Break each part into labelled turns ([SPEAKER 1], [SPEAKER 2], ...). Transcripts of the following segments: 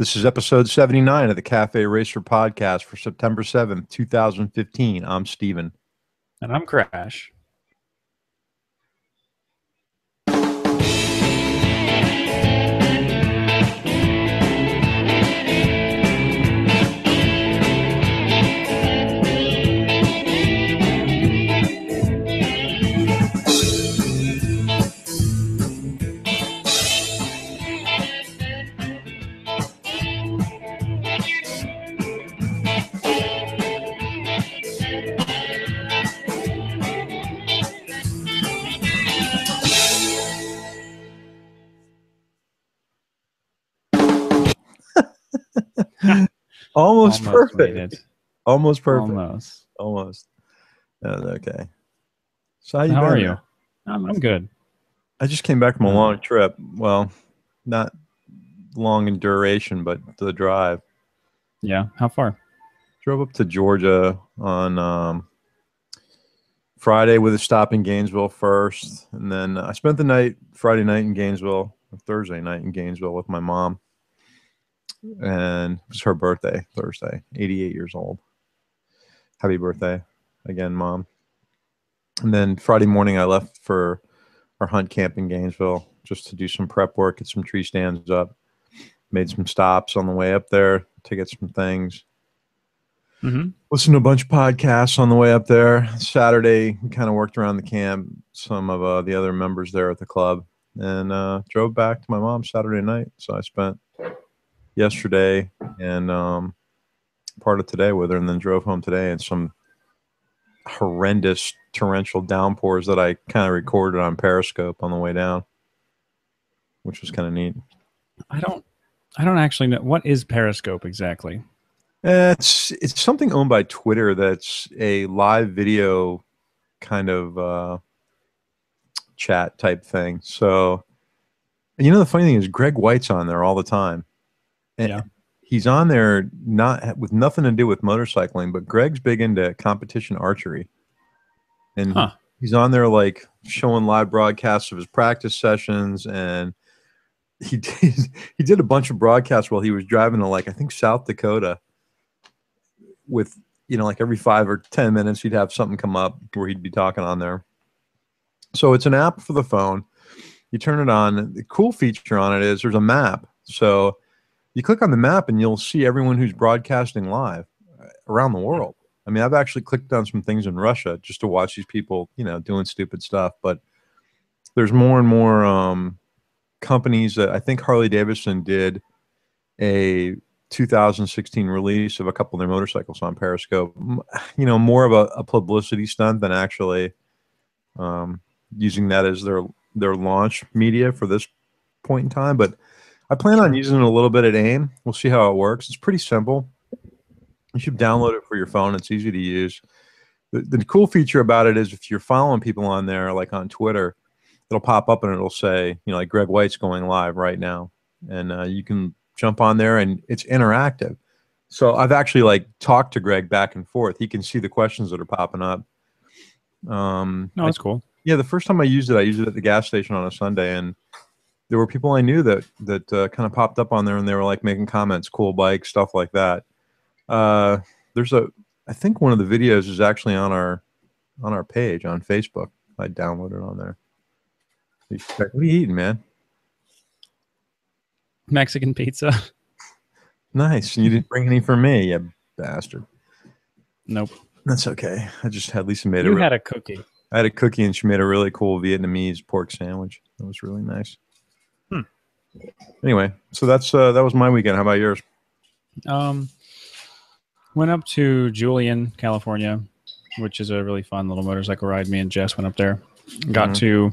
[SPEAKER 1] This is episode 79 of the Cafe Racer podcast for September 7th, 2015. I'm Steven.
[SPEAKER 2] And I'm Crash.
[SPEAKER 1] Almost perfect.
[SPEAKER 2] Made it.
[SPEAKER 1] Almost perfect.
[SPEAKER 2] Almost.
[SPEAKER 1] Okay. So
[SPEAKER 2] how are you? I'm good.
[SPEAKER 1] I just came back from a long trip. Well, not long in duration, but the drive.
[SPEAKER 2] Yeah. How far?
[SPEAKER 1] Drove up to Georgia on Friday with a stop in Gainesville first. And then I spent the night, Friday night in Gainesville, Thursday night in Gainesville with my mom. And it was her birthday Thursday, 88 years old. Happy birthday again, Mom. And then Friday morning I left for our hunt camp in Gainesville just to do some prep work, get some tree stands up. Made some stops on the way up there to get some things. Listened to a bunch of podcasts on the way up there. Saturday, we kind of worked around the camp, some of the other members there at the club, and drove back to my mom's Saturday night. So I spent yesterday and part of today with her, and then drove home today in some horrendous torrential downpours that I kind of recorded on Periscope on the way down, which was kind of neat.
[SPEAKER 2] I don't actually know. What is Periscope exactly?
[SPEAKER 1] It's something owned by Twitter that's a live video kind of chat type thing. So, the funny thing is Greg White's on there all the time. And
[SPEAKER 2] yeah.
[SPEAKER 1] He's on there not with nothing to do with motorcycling, but Greg's big into competition archery. And he's on there like showing live broadcasts of his practice sessions, and he did a bunch of broadcasts while he was driving to, like, I think South Dakota, with, like every 5 or 10 minutes he'd have something come up where he'd be talking on there. So it's an app for the phone. You turn it on. The cool feature on it is there's a map. So you click on the map and you'll see everyone who's broadcasting live around the world. I mean, I've actually clicked on some things in Russia just to watch these people, doing stupid stuff. But there's more and more companies that I think Harley-Davidson did a 2016 release of a couple of their motorcycles on Periscope. More of a publicity stunt than actually using that as their launch media for this point in time. But I plan on using it a little bit at AIM. We'll see how it works. It's pretty simple. You should download it for your phone. It's easy to use. The cool feature about it is if you're following people on there, like on Twitter, it'll pop up and it'll say, like Greg White's going live right now. And you can jump on there and it's interactive. So I've actually talked to Greg back and forth. He can see the questions that are popping up.
[SPEAKER 2] That's cool.
[SPEAKER 1] Yeah, the first time I used it at the gas station on a Sunday, and there were people I knew that kind of popped up on there, and they were like making comments, cool bike, stuff like that. I think one of the videos is actually on our page on Facebook. I downloaded it on there. What are you eating, man?
[SPEAKER 2] Mexican pizza.
[SPEAKER 1] Nice. You didn't bring any for me, you bastard.
[SPEAKER 2] Nope.
[SPEAKER 1] That's okay. I just had Lisa made
[SPEAKER 2] You had a cookie.
[SPEAKER 1] I had a cookie, and she made a really cool Vietnamese pork sandwich. That was really nice. Anyway, so that was my weekend. How about yours?
[SPEAKER 2] Went up to Julian, California, which is a really fun little motorcycle ride. Me and Jess went up there. Got to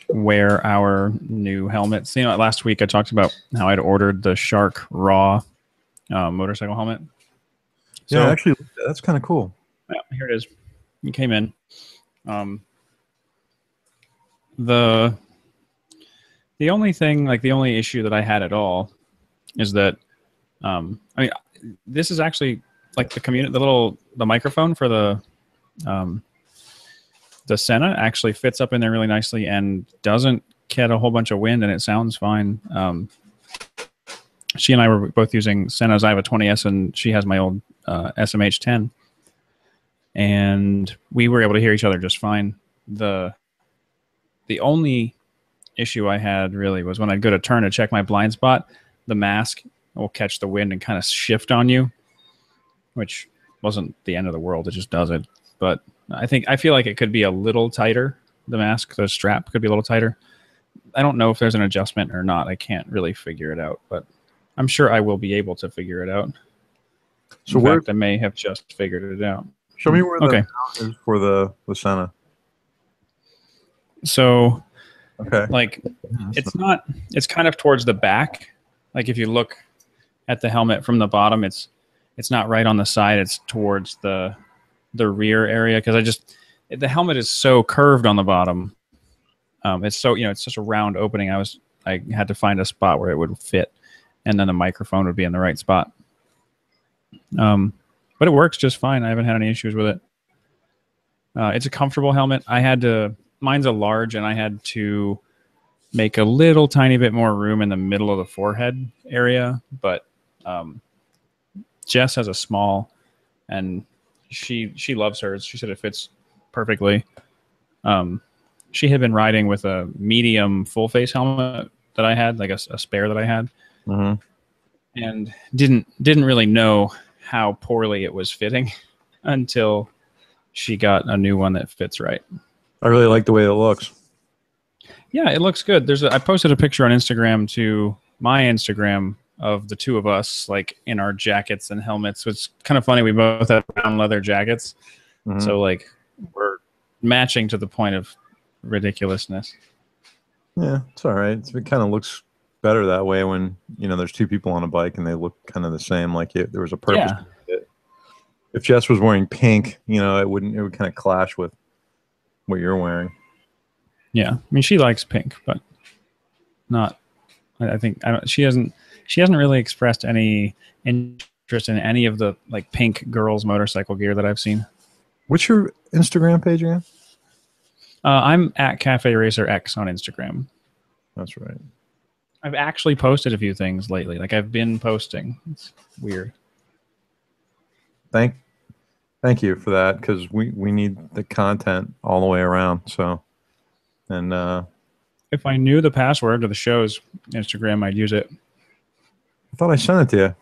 [SPEAKER 2] wear our new helmets. Last week I talked about how I'd ordered the Shark Raw motorcycle helmet.
[SPEAKER 1] Yeah, actually, that's kind of cool.
[SPEAKER 2] Yeah, here it is. It came in. The only thing, the only issue that I had at all is that, this is actually the microphone for the Senna actually fits up in there really nicely and doesn't get a whole bunch of wind, and it sounds fine. she and I were both using Senna's. I have a 20S, and she has my old SMH10, and we were able to hear each other just fine. The only issue I had really was when I'd go to turn to check my blind spot, the mask will catch the wind and kind of shift on you, which wasn't the end of the world. It just does it. But I feel like it could be a little tighter. The mask, the strap could be a little tighter. I don't know if there's an adjustment or not. I can't really figure it out, but I'm sure I will be able to figure it out. So in fact, I may have just figured it out.
[SPEAKER 1] Show me where the mount is for the Senna.
[SPEAKER 2] So, like, it's kind of towards the back. Like if you look at the helmet from the bottom, it's not right on the side. It's towards the rear area, because the helmet is so curved on the bottom. It's so, it's such a round opening. I had to find a spot where it would fit, and then the microphone would be in the right spot. But it works just fine. I haven't had any issues with it. It's a comfortable helmet. Mine's a large, and I had to make a little tiny bit more room in the middle of the forehead area. But Jess has a small, and she loves hers. She said it fits perfectly. She had been riding with a medium full face helmet that I had, like a spare that I had, and didn't really know how poorly it was fitting until she got a new one that fits right.
[SPEAKER 1] I really like the way it looks.
[SPEAKER 2] Yeah, it looks good. I posted a picture on Instagram to my Instagram of the two of us, like in our jackets and helmets. It's kind of funny. We both have brown leather jackets. So like we're matching to the point of ridiculousness.
[SPEAKER 1] Yeah, it's all right. It kind of looks better that way when, there's two people on a bike and they look kind of the same. Like there was a purpose. Yeah. If Jess was wearing pink, it would kind of clash with what you're wearing.
[SPEAKER 2] Yeah, I mean, she likes pink, but not. She hasn't really expressed any interest in any of the like pink girls motorcycle gear that I've seen.
[SPEAKER 1] What's your Instagram page again?
[SPEAKER 2] I'm at Cafe Racer X on Instagram.
[SPEAKER 1] That's right.
[SPEAKER 2] I've actually posted a few things lately. Like I've been posting. It's weird.
[SPEAKER 1] Thank you for that, because we need the content all the way around. So, and
[SPEAKER 2] if I knew the password to the show's Instagram, I'd use it.
[SPEAKER 1] I thought I sent it to you.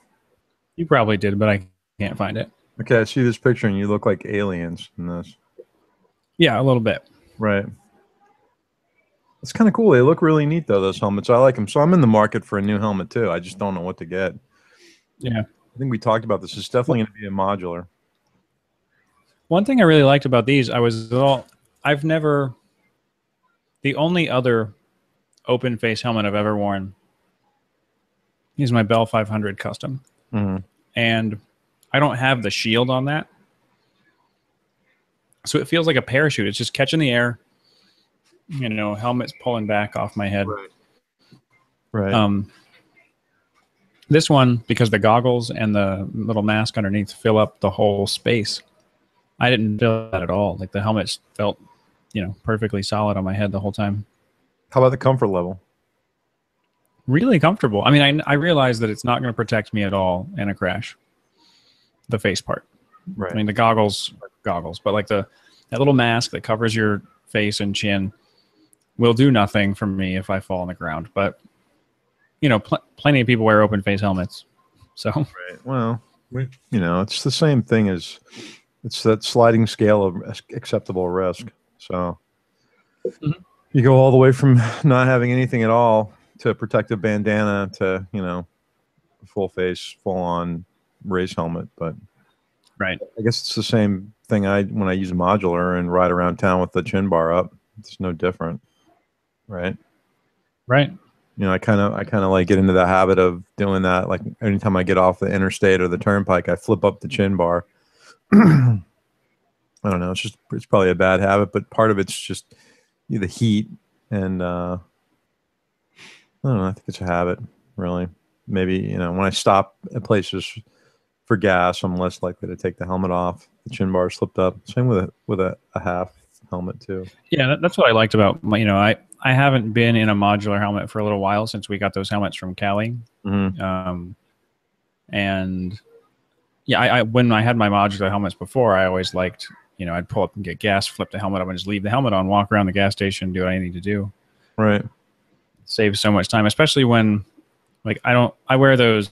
[SPEAKER 2] You probably did, but I can't find it.
[SPEAKER 1] Okay, I see this picture, and you look like aliens in this.
[SPEAKER 2] Yeah, a little bit.
[SPEAKER 1] Right. It's kind of cool. They look really neat, though, those helmets. I like them. So I'm in the market for a new helmet, too. I just don't know what to get.
[SPEAKER 2] Yeah.
[SPEAKER 1] I think we talked about this. It's definitely going to be a modular.
[SPEAKER 2] One thing I really liked about these, the only other open face helmet I've ever worn is my Bell 500 Custom. And I don't have the shield on that. So it feels like a parachute. It's just catching the air, helmet's pulling back off my head.
[SPEAKER 1] Right.
[SPEAKER 2] This one, because the goggles and the little mask underneath fill up the whole space, I didn't feel that at all. Like the helmet felt, perfectly solid on my head the whole time.
[SPEAKER 1] How about the comfort level?
[SPEAKER 2] Really comfortable. I mean, I realize that it's not going to protect me at all in a crash. The face part.
[SPEAKER 1] Right.
[SPEAKER 2] I mean, the goggles, but like that little mask that covers your face and chin will do nothing for me if I fall on the ground. But, plenty of people wear open face helmets. So,
[SPEAKER 1] right. Well, it's the same thing as it's that sliding scale of acceptable risk. So you go all the way from not having anything at all to a protective bandana to, full face, full on race helmet. But
[SPEAKER 2] right.
[SPEAKER 1] I guess it's the same thing when I use a modular and ride around town with the chin bar up. It's no different. Right.
[SPEAKER 2] Right.
[SPEAKER 1] I kind of like get into the habit of doing that. Like anytime I get off the interstate or the turnpike, I flip up the chin bar. I don't know. It's probably a bad habit, but part of it's just the heat, and I don't know. I think it's a habit, really. Maybe when I stop at places for gas, I'm less likely to take the helmet off. The chin bar slipped up. Same with a half helmet too.
[SPEAKER 2] Yeah, that's what I liked about my. I haven't been in a modular helmet for a little while since we got those helmets from Cali. And yeah, I when I had my modular helmets before, I always liked, I'd pull up and get gas, flip the helmet up, and just leave the helmet on, walk around the gas station, do what I need to do.
[SPEAKER 1] Right.
[SPEAKER 2] Saves so much time, especially when I wear those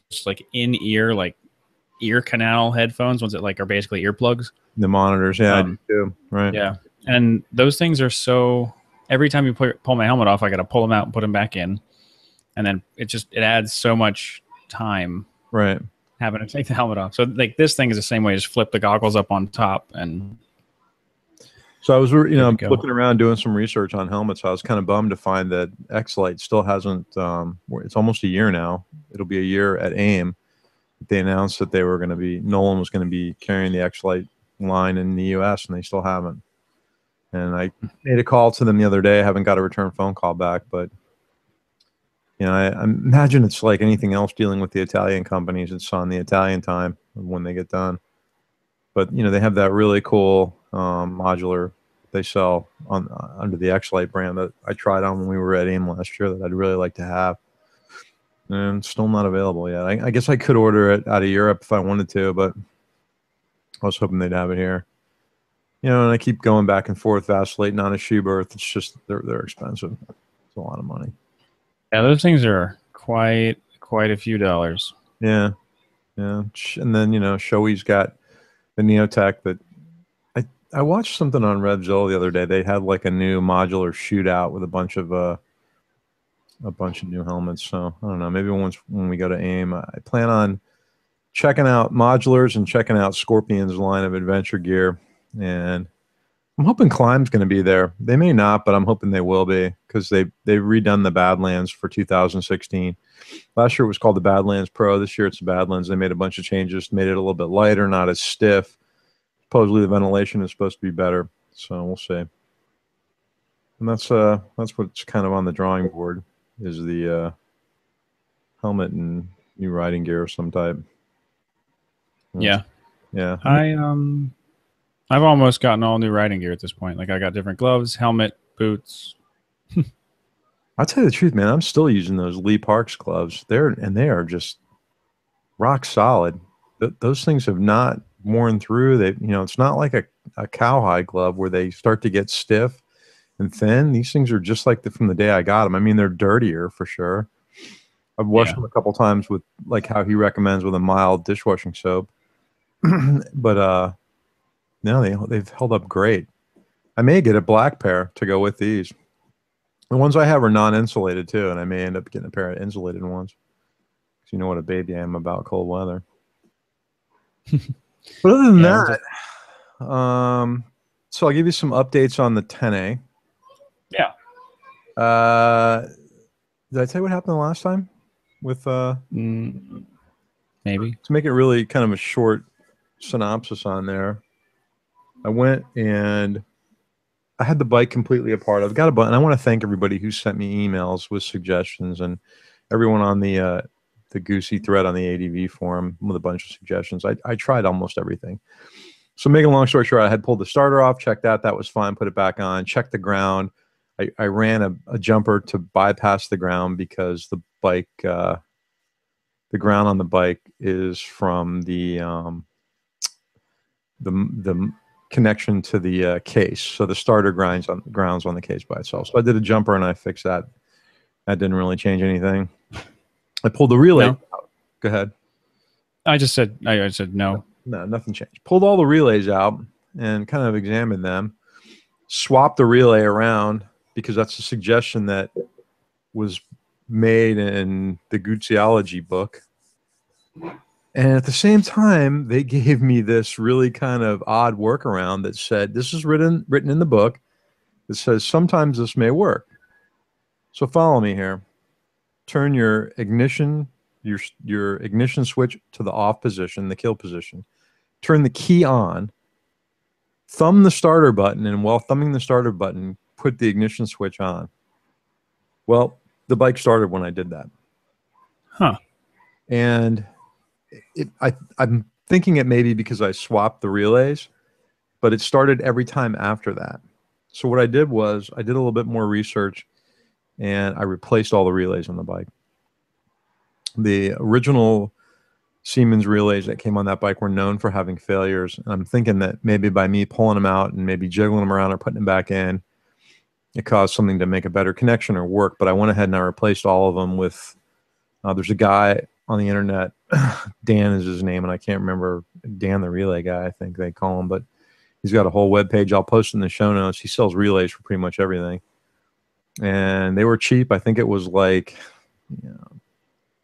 [SPEAKER 2] ear canal headphones, ones that are basically earplugs.
[SPEAKER 1] The monitors, yeah, I do too. Right.
[SPEAKER 2] Yeah, and those things are so. Every time you pull my helmet off, I got to pull them out and put them back in, and then it adds so much time.
[SPEAKER 1] Right.
[SPEAKER 2] Having to take the helmet off. So this thing is the same way. Just flip the goggles up on top and.
[SPEAKER 1] So I was, looking around doing some research on helmets. I was kind of bummed to find that X-Lite still hasn't. It's almost a year now. It'll be a year at AIM. They announced that Nolan was going to be carrying the X-Lite line in the U.S. and they still haven't. And I made a call to them the other day. I haven't got a return phone call back, but I imagine it's like anything else dealing with the Italian companies. It's on the Italian time when they get done. But they have that really cool modular they sell under the X-Lite brand that I tried on when we were at AIM last year that I'd really like to have. And it's still not available yet. I guess I could order it out of Europe if I wanted to, but I was hoping they'd have it here. And I keep going back and forth, vacillating on a Schuberth. It's just they're expensive. It's a lot of money.
[SPEAKER 2] Yeah, those things are quite a few dollars.
[SPEAKER 1] Yeah. And then Shoei's got the Neotech that I watched something on Revzilla the other day. They had like a new modular shootout with a bunch of new helmets. So I don't know. Maybe when we go to AIM, I plan on checking out modulars and checking out Scorpion's line of adventure gear. And I'm hoping Climb's going to be there. They may not, but I'm hoping they will be because they've redone the Badlands for 2016. Last year it was called the Badlands Pro. This year it's the Badlands. They made a bunch of changes, made it a little bit lighter, not as stiff. Supposedly the ventilation is supposed to be better, so we'll see. And that's what's kind of on the drawing board is the helmet and new riding gear of some type.
[SPEAKER 2] Yeah.
[SPEAKER 1] I've
[SPEAKER 2] almost gotten all new riding gear at this point. Like I got different gloves, helmet, boots.
[SPEAKER 1] I'll tell you the truth, man. I'm still using those Lee Parks gloves. They are just rock solid. Those things have not worn through. It's not like a cowhide glove where they start to get stiff and thin. These things are just like from the day I got them. I mean, they're dirtier for sure. I've washed them a couple times with like how he recommends with a mild dishwashing soap, but no, they've held up great. I may get a black pair to go with these. The ones I have are non-insulated too, and I may end up getting a pair of insulated ones. Because you know what a baby I am about cold weather. But other than that, so I'll give you some updates on the 10A.
[SPEAKER 2] Yeah.
[SPEAKER 1] Did I tell you what happened the last time? With
[SPEAKER 2] maybe
[SPEAKER 1] to make it really kind of a short synopsis on there. I went and I had the bike completely apart. I've got a bike, and I want to thank everybody who sent me emails with suggestions and everyone on the Goosey thread on the ADV forum with a bunch of suggestions. I tried almost everything. So making a long story short, I had pulled the starter off, checked that was fine, put it back on, checked the ground. I ran a jumper to bypass the ground because the bike, the ground on the bike is from the connection to the case. So the starter grounds on the case by itself. So I did a jumper and I fixed that. That didn't really change anything. I pulled the relay out. Go ahead.
[SPEAKER 2] I said no.
[SPEAKER 1] No, nothing changed. Pulled all the relays out and kind of examined them. Swapped the relay around because that's a suggestion that was made in the Gucciology book. And at the same time, they gave me this really kind of odd workaround that said, this is written in the book. It says, sometimes this may work. So follow me here. Turn your ignition switch to the off position, the kill position. Turn the key on. Thumb the starter button, and while thumbing the starter button, put the ignition switch on. Well, the bike started when I did that.
[SPEAKER 2] Huh.
[SPEAKER 1] And I'm thinking it may be because I swapped the relays, but it started every time after that. So what I did was I did a little bit more research, and I replaced all the relays on the bike. The original Siemens relays that came on that bike were known for having failures. And I'm thinking that maybe by me pulling them out and maybe jiggling them around or putting them back in, it caused something to make a better connection or work. But I went ahead and I replaced all of them with, there's a guy on the internet, Dan is his name, and I can't remember, Dan the relay guy, I think they call him, but he's got a whole web page. I'll post in the show notes. He sells relays for pretty much everything. And they were cheap. I think it was like, you know,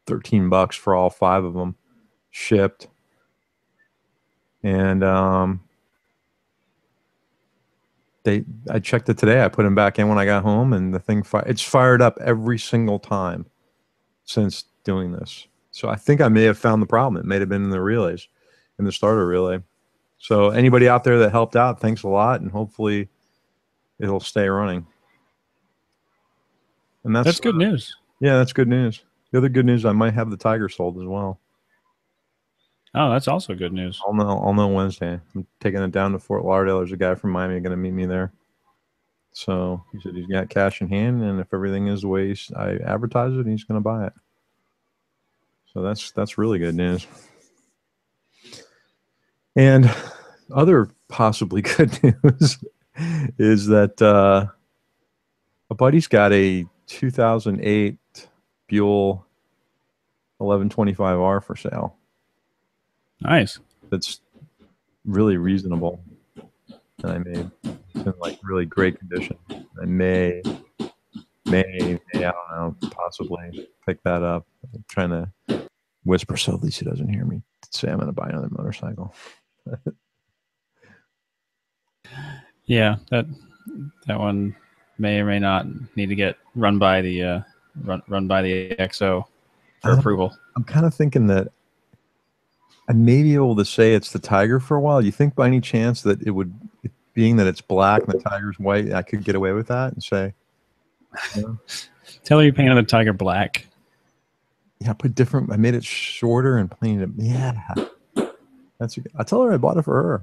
[SPEAKER 1] $13 for all 5 of them shipped. And I checked it today. I put them back in when I got home, and the thing it's fired up every single time since doing this. So I think I may have found the problem. It may have been in the relays, in the starter relay. So anybody out there that helped out, thanks a lot, and hopefully it'll stay running. And that's
[SPEAKER 2] good news.
[SPEAKER 1] Yeah, that's good news. The other good news, I might have the Tiger sold as well.
[SPEAKER 2] Oh, that's also good news.
[SPEAKER 1] I'll know Wednesday. I'm taking it down to Fort Lauderdale. There's a guy from Miami going to meet me there. So he said he's got cash in hand, and if everything is the way I advertise it, he's going to buy it. So that's really good news. And other possibly good news is that a buddy's got a 2008 Buell 1125R for sale.
[SPEAKER 2] Nice.
[SPEAKER 1] That's really reasonable. And I made it's in like really great condition. I may, I don't know, possibly pick that up. I'm trying to whisper so at least he doesn't hear me say I'm going to buy another motorcycle.
[SPEAKER 2] Yeah, that one may or may not need to get run by the run by the XO for approval. I'm
[SPEAKER 1] kind of thinking that I may be able to say it's the Tiger for a while. You think by any chance that it would, being that it's black and the Tiger's white, I could get away with that and say, you know?
[SPEAKER 2] Tell her you painted the Tiger black.
[SPEAKER 1] Yeah, I made it shorter and painted it. Yeah. I tell her I bought it for her.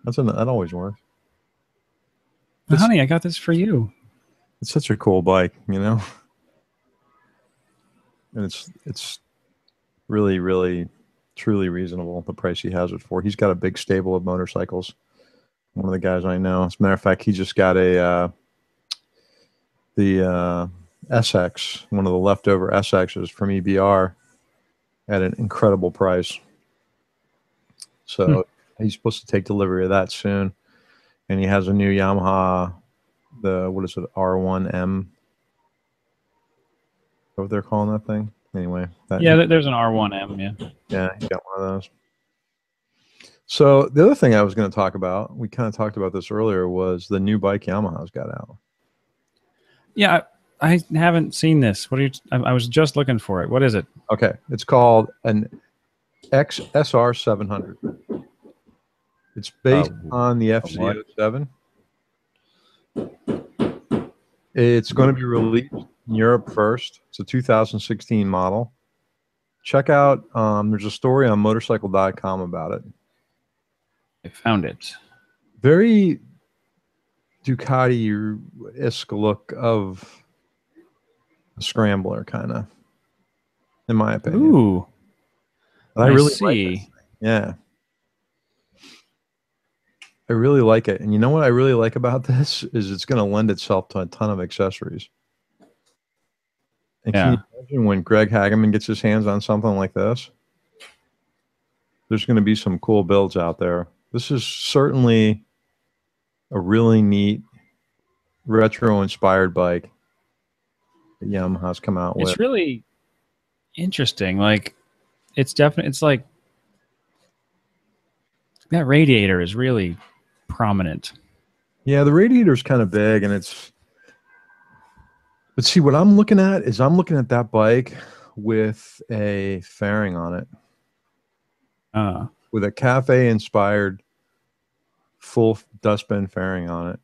[SPEAKER 1] That always works.
[SPEAKER 2] Honey, I got this for you.
[SPEAKER 1] It's such a cool bike, you know? And it's really, really, truly reasonable, the price he has it for. He's got a big stable of motorcycles. One of the guys I know. As a matter of fact, he just got the SX, one of the leftover SXs from EBR at an incredible price. So he's supposed to take delivery of that soon. And he has a new Yamaha, R1M. What they're calling that thing? Anyway.
[SPEAKER 2] There's an R1M, yeah.
[SPEAKER 1] Yeah, he got one of those. So the other thing I was going to talk about, we kind of talked about this earlier, was the new bike Yamaha's got out. Yeah,
[SPEAKER 2] I haven't seen this. I was just looking for it. What is it?
[SPEAKER 1] Okay, it's called an XSR 700. It's based on the FZ07. It's going to be released in Europe first. It's a 2016 model. Check out, there's a story on motorcycle.com about it.
[SPEAKER 2] I found it.
[SPEAKER 1] Very Ducati-esque look of a scrambler, kind of, in my opinion.
[SPEAKER 2] Ooh.
[SPEAKER 1] But I really see. Like yeah. I really like it. And you know what I really like about this is it's going to lend itself to a ton of accessories. And can you imagine when Greg Hageman gets his hands on something like this? There's going to be some cool builds out there. This is certainly a really neat retro-inspired bike that Yamaha's come out with.
[SPEAKER 2] It's really interesting. Like, it's like that radiator is really prominent.
[SPEAKER 1] Yeah, the radiator's kind of big, and but see, what I'm looking at is that bike with a fairing on it. With a cafe-inspired full dustbin fairing on it.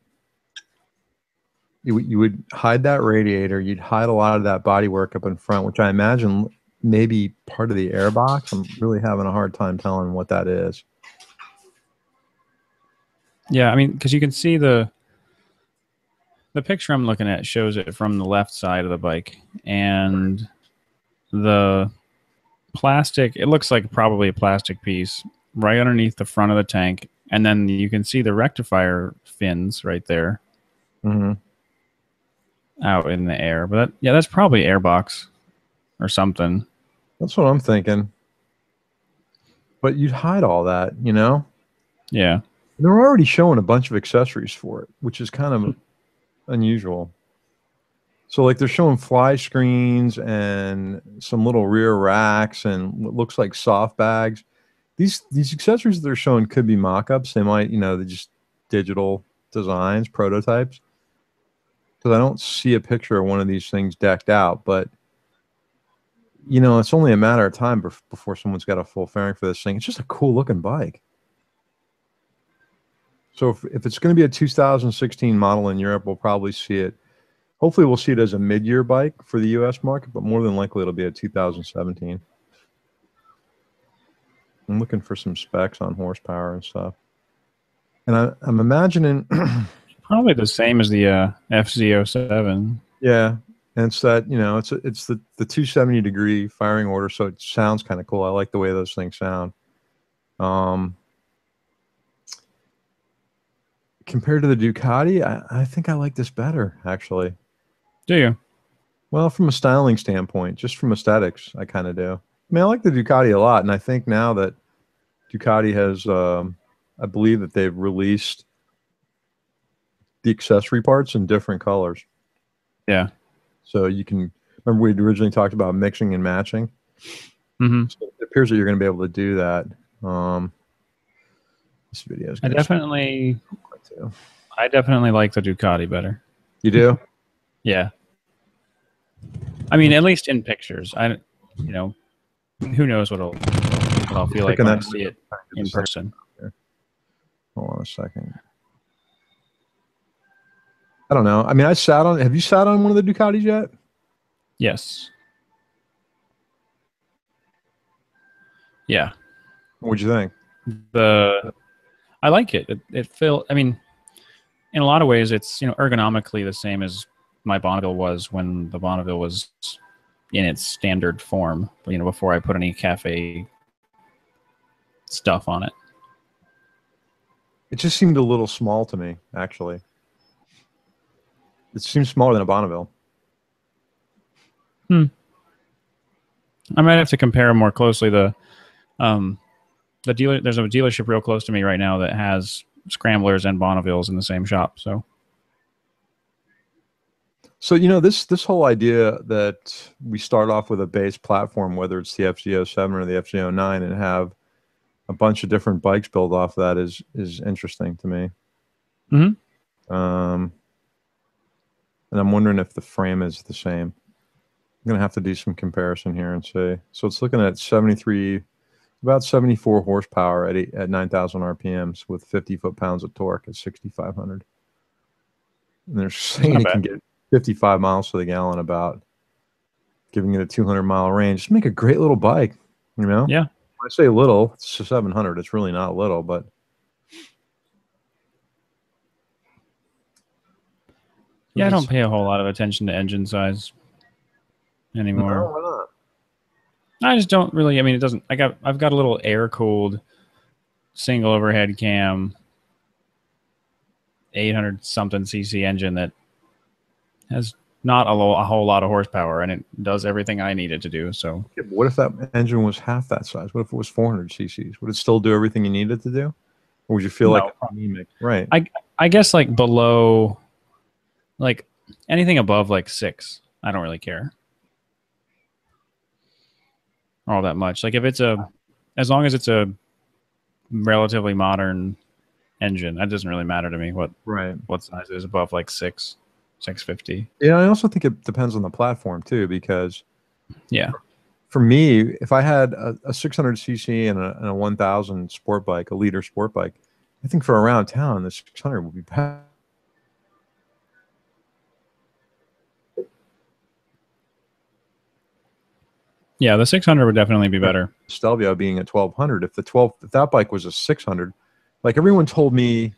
[SPEAKER 1] You would hide that radiator. You'd hide a lot of that bodywork up in front, which I imagine may be part of the airbox. I'm really having a hard time telling what that is.
[SPEAKER 2] Yeah, I mean, because you can see the The picture I'm looking at shows it from the left side of the bike, and the plastic, it looks like probably a plastic piece right underneath the front of the tank, and then you can see the rectifier fins right there out in the air. But that's probably airbox or something.
[SPEAKER 1] That's what I'm thinking. But you'd hide all that, you know?
[SPEAKER 2] Yeah.
[SPEAKER 1] They're already showing a bunch of accessories for it, which is kind of unusual. So like they're showing fly screens and some little rear racks and what looks like soft bags. These accessories that they're showing could be mock-ups. They might, they're just digital designs, prototypes. Because I don't see a picture of one of these things decked out, but it's only a matter of time before someone's got a full fairing for this thing. It's just a cool looking bike. So if it's going to be a 2016 model in Europe, we'll probably see it. Hopefully we'll see it as a mid-year bike for the US market, but more than likely it'll be a 2017. I'm looking for some specs on horsepower and stuff. And I'm imagining
[SPEAKER 2] probably the same as the FZ07.
[SPEAKER 1] Yeah. And it's that, it's the 270-degree firing order, so it sounds kind of cool. I like the way those things sound. Compared to the Ducati, I think I like this better, actually.
[SPEAKER 2] Do you?
[SPEAKER 1] Well, from a styling standpoint, just from aesthetics, I kind of do. I mean, I like the Ducati a lot, and I think now that Ducati has, I believe that they've released the accessory parts in different colors.
[SPEAKER 2] Yeah.
[SPEAKER 1] So you can, remember we originally talked about mixing and matching?
[SPEAKER 2] Mm-hmm.
[SPEAKER 1] So it appears that you're going to be able to do that. This video is
[SPEAKER 2] I definitely like the Ducati better.
[SPEAKER 1] You do?
[SPEAKER 2] Yeah. I mean, at least in pictures. Who knows what I'll feel like when I see it in person.
[SPEAKER 1] Hold on a second. I don't know. I mean, have you sat on one of the Ducatis yet?
[SPEAKER 2] Yes. Yeah.
[SPEAKER 1] What'd you think?
[SPEAKER 2] I like it. I mean, in a lot of ways, it's ergonomically the same as my Bonneville was when the Bonneville was in its standard form. Before I put any cafe stuff on it.
[SPEAKER 1] It just seemed a little small to me, actually. It seems smaller than a Bonneville.
[SPEAKER 2] I might have to compare more closely. The dealer, there's a dealership real close to me right now that has Scramblers and Bonnevilles in the same shop. So
[SPEAKER 1] this whole idea that we start off with a base platform, whether it's the FZ07 or the FZ09, and have a bunch of different bikes built off of that is interesting to me.
[SPEAKER 2] Mm-hmm.
[SPEAKER 1] And I'm wondering if the frame is the same. I'm going to have to do some comparison here and see. So it's looking at about 74 horsepower at 9,000 RPMs with 50 foot-pounds of torque at 6,500. And they're saying it can get 55 miles to the gallon about, giving it a 200-mile range. Just make a great little bike,
[SPEAKER 2] Yeah.
[SPEAKER 1] When I say little, it's 700. It's really not little, but...
[SPEAKER 2] Yeah, I don't pay a whole lot of attention to engine size anymore.
[SPEAKER 1] No, why not?
[SPEAKER 2] I just don't really. I mean, it doesn't. I've got a little air-cooled single overhead cam 800 something cc engine that has not a whole lot of horsepower, and it does everything I need it to do. So,
[SPEAKER 1] yeah, what if that engine was half that size? What if it was 400 cc's? Would it still do everything you needed to do, or would you feel like anemic? Right?
[SPEAKER 2] I guess like below. Like anything above like 6, I don't really care all that much. Like if it's as long as it's a relatively modern engine, that doesn't really matter to me what size it is above like 650.
[SPEAKER 1] Yeah, I also think it depends on the platform too, because
[SPEAKER 2] for
[SPEAKER 1] me, if I had a 600 cc and a 1000 sport bike, a liter sport bike, I think for around town the 600 would be better.
[SPEAKER 2] Yeah, the 600 would definitely be better.
[SPEAKER 1] Stelvio being a 1200, if that bike was a 600, like everyone told me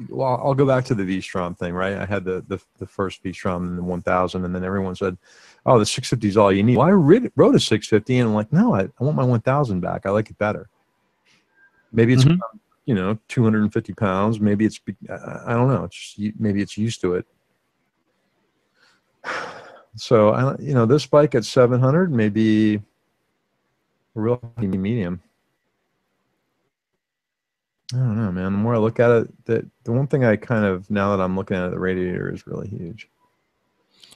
[SPEAKER 1] well, I'll go back to the V-Strom thing, right? I had the first V-Strom in the 1000, and then everyone said, "Oh, the 650 is all you need." Well, I wrote a 650, and I'm like, "No, I want my 1000 back. I like it better." Maybe it's 250 pounds. Maybe it's I don't know. It's just, maybe it's used to it. So this bike at 700 may be a real medium. I don't know, man. The more I look at it, the one thing I kind of, now that I'm looking at it, the radiator is really huge.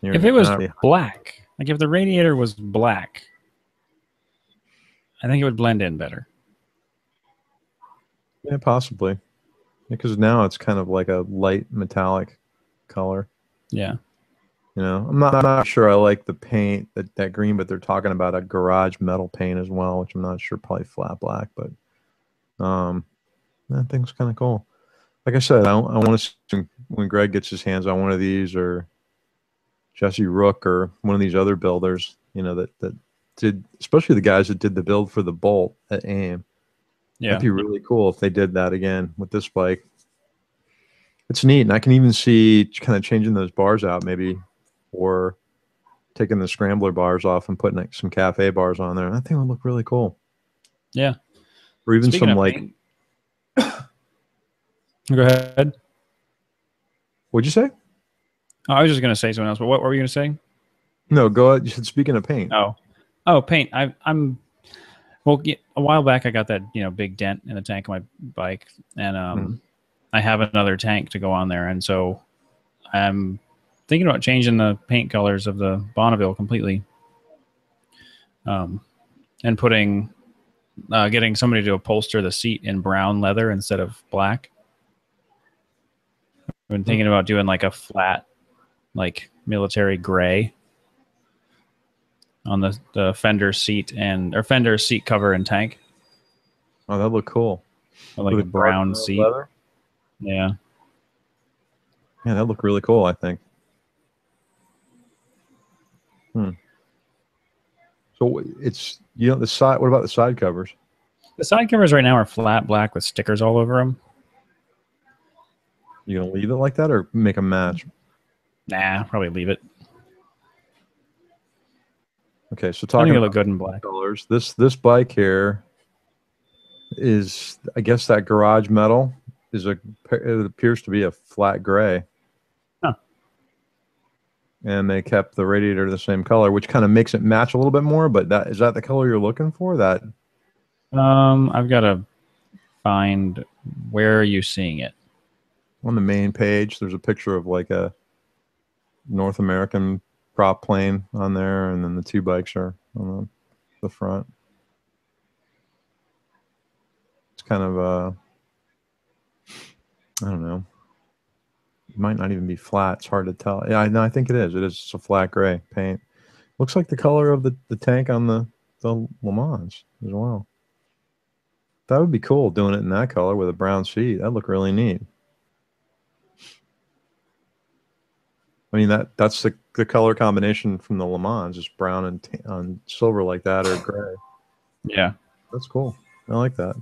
[SPEAKER 2] If it was black, like if the radiator was black, I think it would blend in better.
[SPEAKER 1] Yeah, possibly. Because now it's kind of like a light metallic color.
[SPEAKER 2] Yeah.
[SPEAKER 1] I'm not sure I like the paint, that green, but they're talking about a garage metal paint as well, which I'm not sure, probably flat black, but that thing's kind of cool. Like I said, I want to see when Greg gets his hands on one of these, or Jesse Rook, or one of these other builders, that did, especially the guys that did the build for the Bolt at AIM. Yeah. That'd be really cool if they did that again with this bike. It's neat, and I can even see kind of changing those bars out, maybe, or taking the scrambler bars off and putting like some cafe bars on there. That thing would look really cool.
[SPEAKER 2] Yeah.
[SPEAKER 1] Or even some like.
[SPEAKER 2] Go ahead.
[SPEAKER 1] What'd you say?
[SPEAKER 2] Oh, I was just going to say something else, but what were you going to say?
[SPEAKER 1] No, go ahead. You said speaking of paint.
[SPEAKER 2] Oh, paint. I'm. Well, a while back I got that big dent in the tank of my bike, and I have another tank to go on there, and so I'm thinking about changing the paint colors of the Bonneville completely, and putting, getting somebody to upholster the seat in brown leather instead of black. I've been thinking about doing like a flat, like military gray on the fender seat or fender seat cover and tank.
[SPEAKER 1] Oh, that'd look cool.
[SPEAKER 2] Or like a brown seat. Leather? Yeah.
[SPEAKER 1] Yeah, that'd look really cool, I think. So it's, the side, what about the side covers?
[SPEAKER 2] The side covers right now are flat black with stickers all over them.
[SPEAKER 1] You gonna leave it like that or make them match?
[SPEAKER 2] Nah, probably leave it.
[SPEAKER 1] Okay, so talking
[SPEAKER 2] about look good in black
[SPEAKER 1] colors. This bike here is, I guess, that garage metal it appears to be a flat gray.
[SPEAKER 2] Huh.
[SPEAKER 1] And they kept the radiator the same color, which kind of makes it match a little bit more. But is that the color you're looking for? That
[SPEAKER 2] I've got to find, where are you seeing it?
[SPEAKER 1] On the main page, there's a picture of like a North American prop plane on there, and then the two bikes are on the front. It's kind of I don't know. It might not even be flat. It's hard to tell. Yeah, no, I think it is. It is just a flat gray paint. Looks like the color of the tank on the Le Mans as well. That would be cool, doing it in that color with a brown seat. That'd look really neat. I mean, that's the color combination from the Le Mans, just brown and on silver like that, or gray.
[SPEAKER 2] Yeah,
[SPEAKER 1] that's cool. I like that.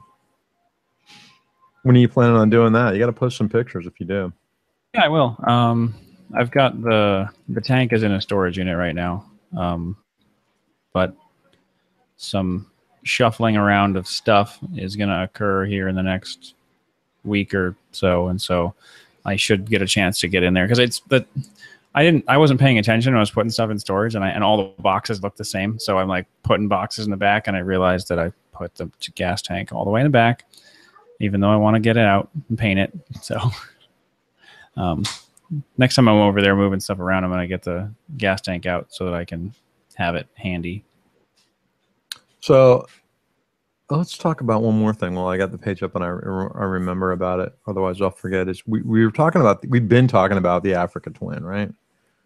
[SPEAKER 1] When are you planning on doing that? You got to post some pictures if you do.
[SPEAKER 2] Yeah, I will. I've got the tank is in a storage unit right now, but some shuffling around of stuff is going to occur here in the next week or so, and so I should get a chance to get in there, because I wasn't paying attention when I was putting stuff in storage, and all the boxes look the same. So I'm like putting boxes in the back, and I realized that I put the gas tank all the way in the back, even though I want to get it out and paint it. So next time I'm over there moving stuff around, I'm going to get the gas tank out so that I can have it handy.
[SPEAKER 1] So let's talk about one more thing while I got the page up and I remember about it. Otherwise I'll forget. We've been talking about the Africa Twin, right?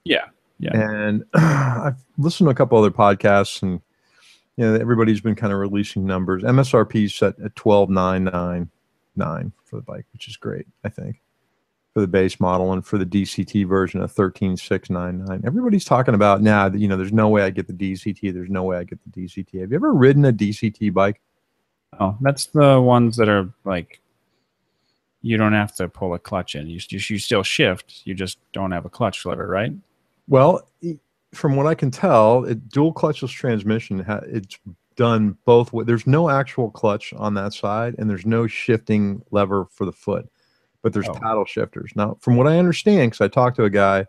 [SPEAKER 2] Yeah.
[SPEAKER 1] And I've listened to a couple other podcasts, and everybody's been kind of releasing numbers. MSRP is set at $12,999 for the bike, which is great, I think, for the base model, and for the DCT version of $13,699. Everybody's talking about now that there's no way I get the DCT. There's no way I get the DCT. Have you ever ridden a DCT bike?
[SPEAKER 2] Oh, that's the ones that are like you don't have to pull a clutch in. You still shift. You just don't have a clutch lever, right?
[SPEAKER 1] Well, from what I can tell, dual clutchless transmission, it's done both ways. There's no actual clutch on that side, and there's no shifting lever for the foot, but there's paddle shifters. Now, from what I understand, because I talked to a guy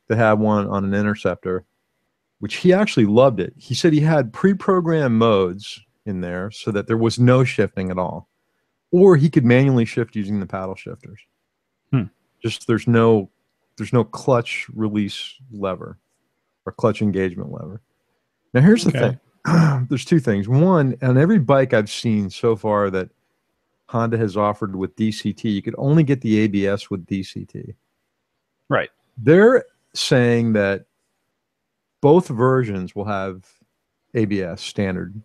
[SPEAKER 1] that had one on an Interceptor, which he actually loved it. He said he had pre-programmed modes in there so that there was no shifting at all, or he could manually shift using the paddle shifters. Just there's no clutch release lever or clutch engagement lever. Now here's the thing. There's two things. One, on every bike I've seen so far that Honda has offered with DCT, you could only get the ABS with DCT.
[SPEAKER 2] Right.
[SPEAKER 1] They're saying that both versions will have ABS standard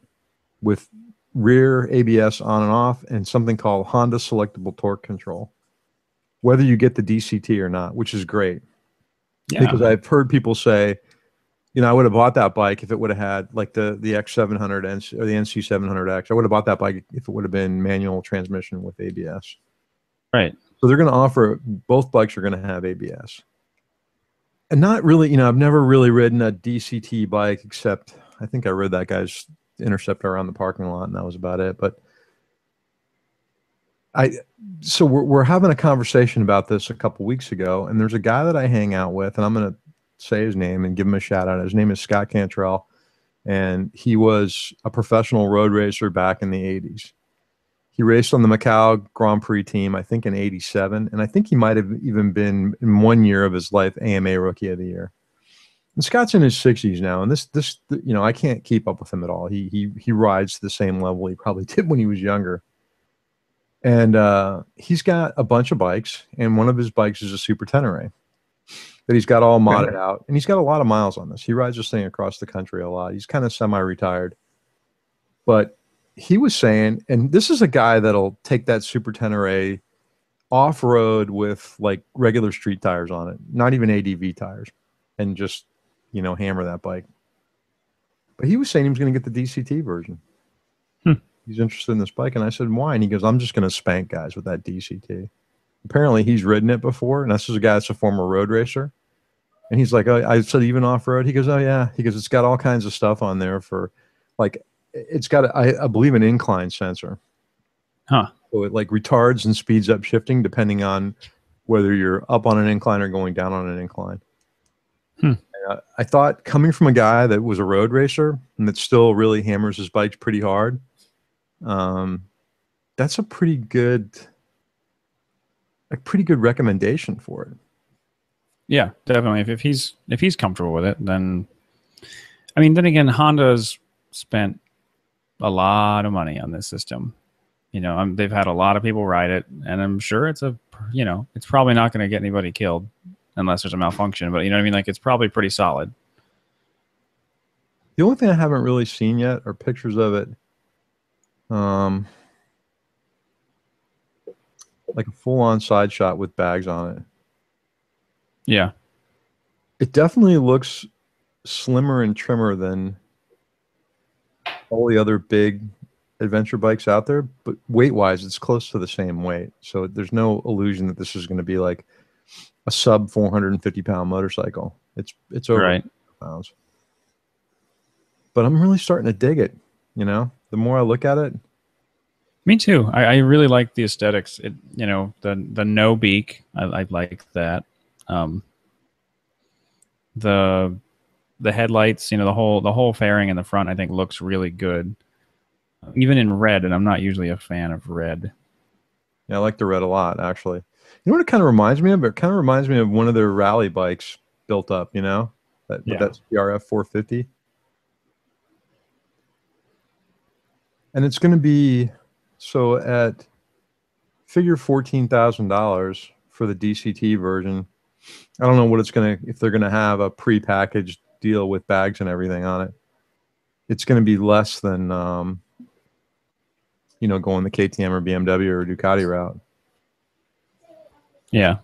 [SPEAKER 1] with rear ABS on and off and something called Honda Selectable Torque Control, whether you get the DCT or not, which is great. Yeah. Because I've heard people say, you know, I would have bought that bike if it would have had like the X700 or the NC700X. I would have bought that bike if it would have been manual transmission with ABS.
[SPEAKER 2] Right.
[SPEAKER 1] So they're going to offer, both bikes are going to have ABS. And not really, you know, I've never really ridden a DCT bike except I think I rode that guy's Interceptor around the parking lot, and that was about it. But so we're having a conversation about this a couple weeks ago, and there's a guy that I hang out with, and I'm going to say his name and give him a shout out. His name is Scott Cantrell, and he was a professional road racer back in the 80s. He raced on the Macau Grand Prix team, I think in 87. And I think he might have even been, in 1 year of his life, AMA Rookie of the Year. And Scott's in his 60s now. And this, you know, I can't keep up with him at all. He rides to the same level he probably did when he was younger. And he's got a bunch of bikes. And one of his bikes is a Super Tenere that he's got all modded out. And he's got a lot of miles on this. He rides this thing across the country a lot. He's kind of semi-retired. But he was saying, and this is a guy that'll take that Super Tenere off-road with like regular street tires on it, not even ADV tires, and just, you know, hammer that bike. But he was saying he was going to get the DCT version. He's interested in this bike. And I said, why? And he goes, I'm just going to spank guys with that DCT. Apparently he's ridden it before. And this is a guy that's a former road racer. And he's like, oh, I said, even off-road? He goes, oh yeah. He goes, it's got all kinds of stuff on there for like, it's got, I believe, an incline sensor. So it like retards and speeds up shifting depending on whether you're up on an incline or going down on an incline. I thought, coming from a guy that was a road racer and that still really hammers his bikes pretty hard, that's a pretty good recommendation for it.
[SPEAKER 2] Yeah, definitely. If he's comfortable with it, then, I mean, then again, Honda's spent a lot of money on this system. You know, they've had a lot of people ride it, and I'm sure it's it's probably not going to get anybody killed unless there's a malfunction. But you know what I mean? Like, it's probably pretty solid.
[SPEAKER 1] The only thing I haven't really seen yet are pictures of it. Like a full-on side shot with bags on it.
[SPEAKER 2] Yeah.
[SPEAKER 1] It definitely looks slimmer and trimmer than all the other big adventure bikes out there, but weight-wise, it's close to the same weight. So there's no illusion that this is going to be like a sub 450-pound motorcycle. It's over 100 pounds. But I'm really starting to dig it. You know, the more I look at it.
[SPEAKER 2] Me too. I really like the aesthetics. It, you know, the no beak. I like that. The headlights, you know, the whole fairing in the front, I think looks really good, even in red. And I'm not usually a fan of red.
[SPEAKER 1] Yeah, I like the red a lot, actually. You know what it kind of reminds me of? It kind of reminds me of one of their rally bikes built up. You know, that CRF 450. And it's going to be, so at figure $14,000 for the DCT version. I don't know what it's going to, if they're going to have a pre-packaged deal with bags and everything on it. It's going to be less than, you know, going the KTM or BMW or Ducati route.
[SPEAKER 2] Yeah.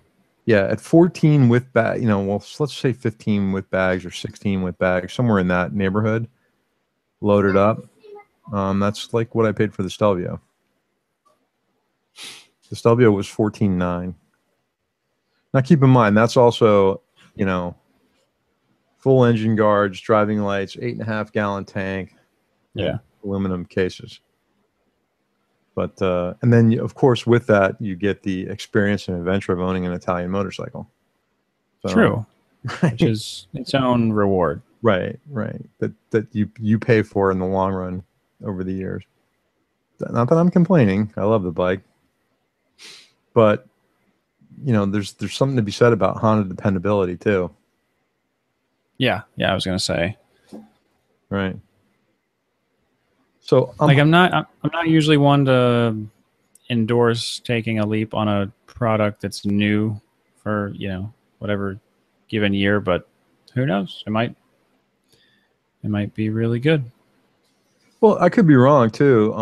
[SPEAKER 1] Yeah. At 14 with bag, you know, well, let's say 15 with bags or 16 with bags, somewhere in that neighborhood, loaded up. That's like what I paid for the Stelvio. The Stelvio was 14.9. Now keep in mind that's also, you know, full engine guards, driving lights, 8.5 gallon tank,
[SPEAKER 2] Yeah,
[SPEAKER 1] aluminum cases. But and then of course with that you get the experience and adventure of owning an Italian motorcycle. So,
[SPEAKER 2] true,
[SPEAKER 1] right,
[SPEAKER 2] which is its own reward.
[SPEAKER 1] right. That you pay for in the long run over the years. Not that I'm complaining. I love the bike, but you know, there's something to be said about Honda dependability too.
[SPEAKER 2] Yeah, I was gonna say,
[SPEAKER 1] Right. So
[SPEAKER 2] like I'm not usually one to endorse taking a leap on a product that's new for, you know, whatever given year, but who knows? It might be really good.
[SPEAKER 1] well, I could be wrong too.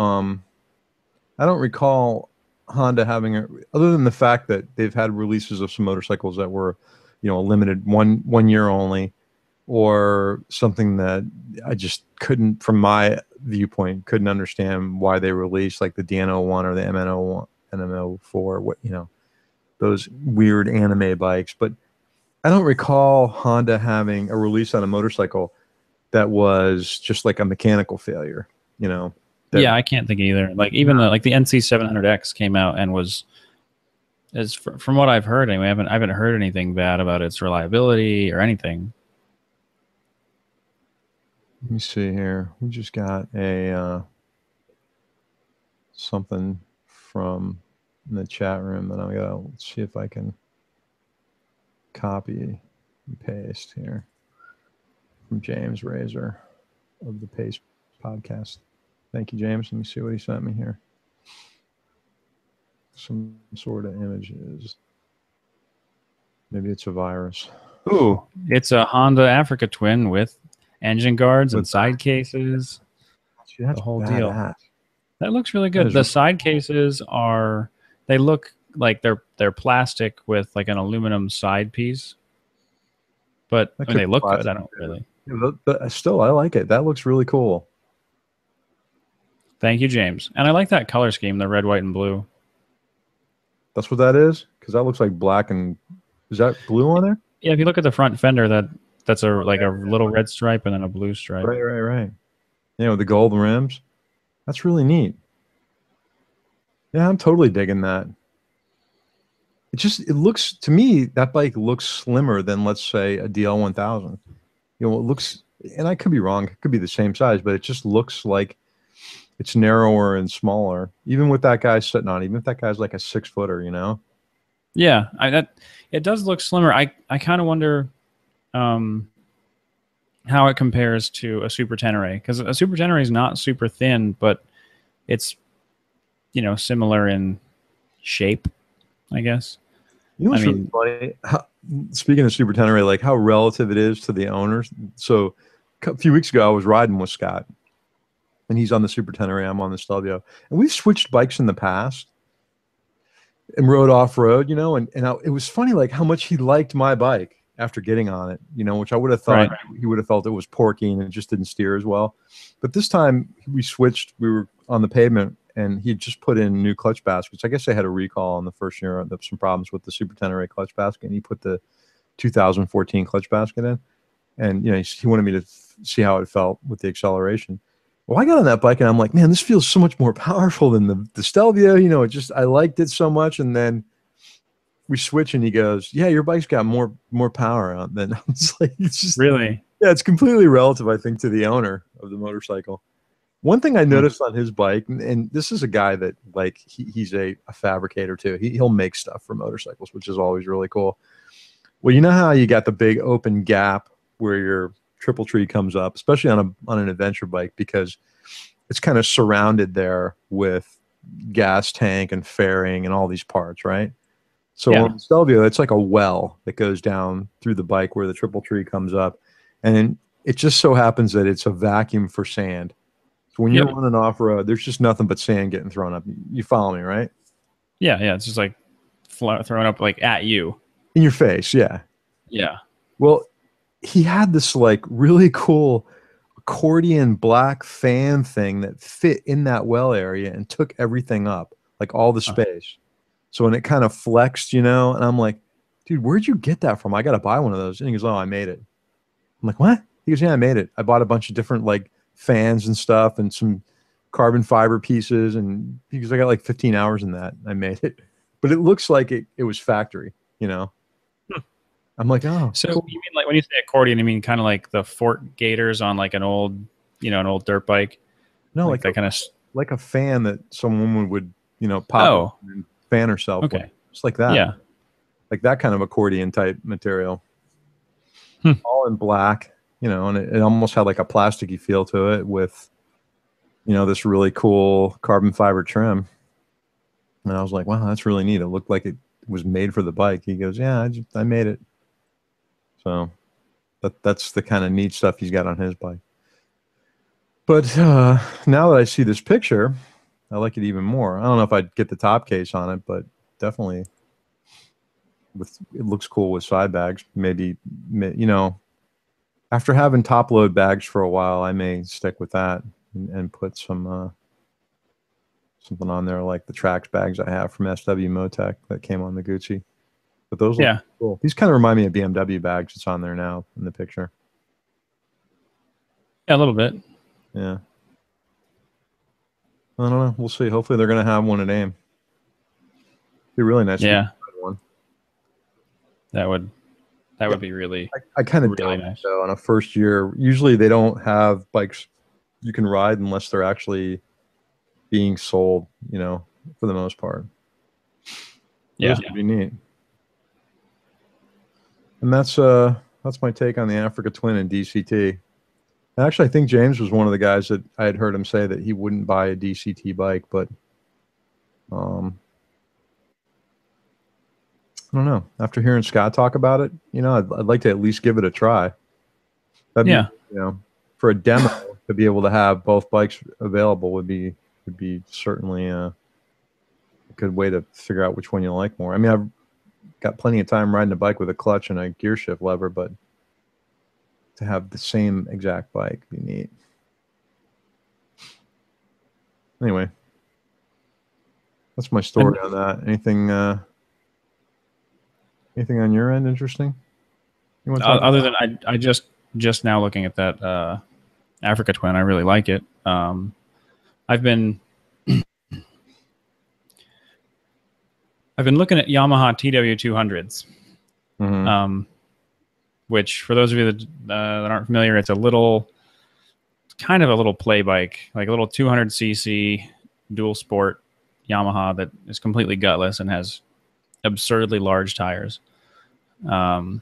[SPEAKER 1] I don't recall Honda having other than the fact that they've had releases of some motorcycles that were, you know, a limited one year only, or something that I just couldn't, from my viewpoint, couldn't understand why they released, like the DN01 or the MN01, NMO4, what, you know, those weird anime bikes. But I don't recall Honda having a release on a motorcycle that was just like a mechanical failure, you know.
[SPEAKER 2] Yeah, I can't think either. Like even the NC 700X came out and was, from what I've heard anyway, I haven't heard anything bad about its reliability or anything.
[SPEAKER 1] Let me see here. We just got a something from the chat room that I'm gonna, let's see if I can copy and paste here from James Razor of the Pace podcast. Thank you, James. Let me see what he sent me here. Some sort of images. Maybe it's a virus.
[SPEAKER 2] Ooh, it's a Honda Africa Twin with engine guards and side cases.
[SPEAKER 1] The
[SPEAKER 2] whole
[SPEAKER 1] badass.
[SPEAKER 2] deal. That looks really good. The side cases they look like they're plastic with like an aluminum side piece. But I mean, they look good. I don't really.
[SPEAKER 1] Yeah, but still, I like it. That looks really cool.
[SPEAKER 2] Thank you, James. And I like that color scheme, the red, white, and blue.
[SPEAKER 1] That's what that is? Because that looks like black and... Is that blue on there?
[SPEAKER 2] Yeah, if you look at the front fender, that's a little red stripe and then a blue stripe.
[SPEAKER 1] Right. You know, the gold rims. That's really neat. Yeah, I'm totally digging that. It looks, to me, that bike looks slimmer than, let's say, a DL1000. You know, it looks, and I could be wrong, it could be the same size, but it just looks like it's narrower and smaller. Even with that guy sitting on it, even if that guy's like a 6-footer, you know?
[SPEAKER 2] Yeah, it does look slimmer. I kind of wonder how it compares to a Super Tenere, because a Super Tenere is not super thin, but it's, you know, similar in shape, I guess.
[SPEAKER 1] You know what's really funny? Speaking of Super Tenere, like how relative it is to the owners. So a few weeks ago, I was riding with Scott, and he's on the Super Tenere, I'm on the Stelvio, and we've switched bikes in the past and rode off-road, you know, and it was funny, like how much he liked my bike after getting on it, you know, which I would have thought he would have felt it was porky and it just didn't steer as well. But this time we switched, we were on the pavement, and he just put in new clutch baskets. I guess they had a recall on the first year. There some problems with the Super Tenere clutch basket, and he put the 2014 clutch basket in. And, you know, he wanted me to see how it felt with the acceleration. Well, I got on that bike, and I'm like, man, this feels so much more powerful than the Stelvio. You know, I liked it so much. And then we switch, and he goes, yeah, your bike's got more power on than. I was like, it's just
[SPEAKER 2] really,
[SPEAKER 1] yeah, it's completely relative, I think, to the owner of the motorcycle. One thing I noticed on his bike, and this is a guy that, like, he's a fabricator too. He'll make stuff for motorcycles, which is always really cool. Well, you know how you got the big open gap where your triple tree comes up, especially on an adventure bike, because it's kind of surrounded there with gas tank and fairing and all these parts, right? So on the Stelvio, it's like a well that goes down through the bike where the triple tree comes up, and it just so happens that it's a vacuum for sand. So when you're running off-road, there's just nothing but sand getting thrown up. You follow me, right?
[SPEAKER 2] Yeah. It's just like thrown up like at you.
[SPEAKER 1] In your face, yeah.
[SPEAKER 2] Yeah.
[SPEAKER 1] Well, he had this like really cool accordion black fan thing that fit in that well area and took everything up, like all the space. So when it kind of flexed, you know, and I'm like, dude, where'd you get that from? I got to buy one of those. And he goes, oh, I made it. I'm like, what? He goes, yeah, I made it. I bought a bunch of different like fans and stuff and some carbon fiber pieces. And because I got like 15 hours in that, I made it. But it looks like it was factory, you know? I'm like, oh.
[SPEAKER 2] So cool. You mean like when you say accordion, you mean kind of like the Fort Gators on like an old, you know, an old dirt bike?
[SPEAKER 1] No, like
[SPEAKER 2] that kind of
[SPEAKER 1] like a fan that some woman would, you know, pop and fan herself.
[SPEAKER 2] Okay.
[SPEAKER 1] With. Just like that.
[SPEAKER 2] Yeah.
[SPEAKER 1] Like that kind of accordion type material. All in black, you know, and it almost had like a plasticky feel to it with, you know, this really cool carbon fiber trim. And I was like, wow, that's really neat. It looked like it was made for the bike. He goes, yeah, I made it. So that's the kind of neat stuff he's got on his bike. But now that I see this picture, I like it even more. I don't know if I'd get the top case on it, but definitely it looks cool with side bags. Maybe, you know, after having top load bags for a while, I may stick with that and put some something on there like the Trax bags I have from SW Motec that came on the Gucci. But those look cool. These kind of remind me of BMW bags. It's on there now in the picture.
[SPEAKER 2] Yeah, a little bit.
[SPEAKER 1] Yeah. I don't know. We'll see. Hopefully they're going to have one at AIM. Be really nice.
[SPEAKER 2] Yeah. One. That would be really.
[SPEAKER 1] I kind of
[SPEAKER 2] really nice.
[SPEAKER 1] So on a first year, usually they don't have bikes you can ride unless they're actually being sold. You know, for the most part.
[SPEAKER 2] Yeah,
[SPEAKER 1] this would be neat. And that's my take on the Africa Twin and DCT. Actually, I think James was one of the guys that I had heard him say that he wouldn't buy a DCT bike, but I don't know. After hearing Scott talk about it, you know, I'd like to at least give it a try. That'd be, you know, for a demo to be able to have both bikes available would be certainly a good way to figure out which one you like more. I mean, I've got plenty of time riding a bike with a clutch and a gear shift lever, but to have the same exact bike be neat. Anyway, that's my story on that. Anything on your end interesting?
[SPEAKER 2] Other than I just now looking at that Africa Twin, I really like it. I've been looking at Yamaha TW200s.
[SPEAKER 1] Mm-hmm.
[SPEAKER 2] Which for those of you that aren't familiar, it's kind of a little play bike, like a little 200cc dual sport Yamaha that is completely gutless and has absurdly large tires. And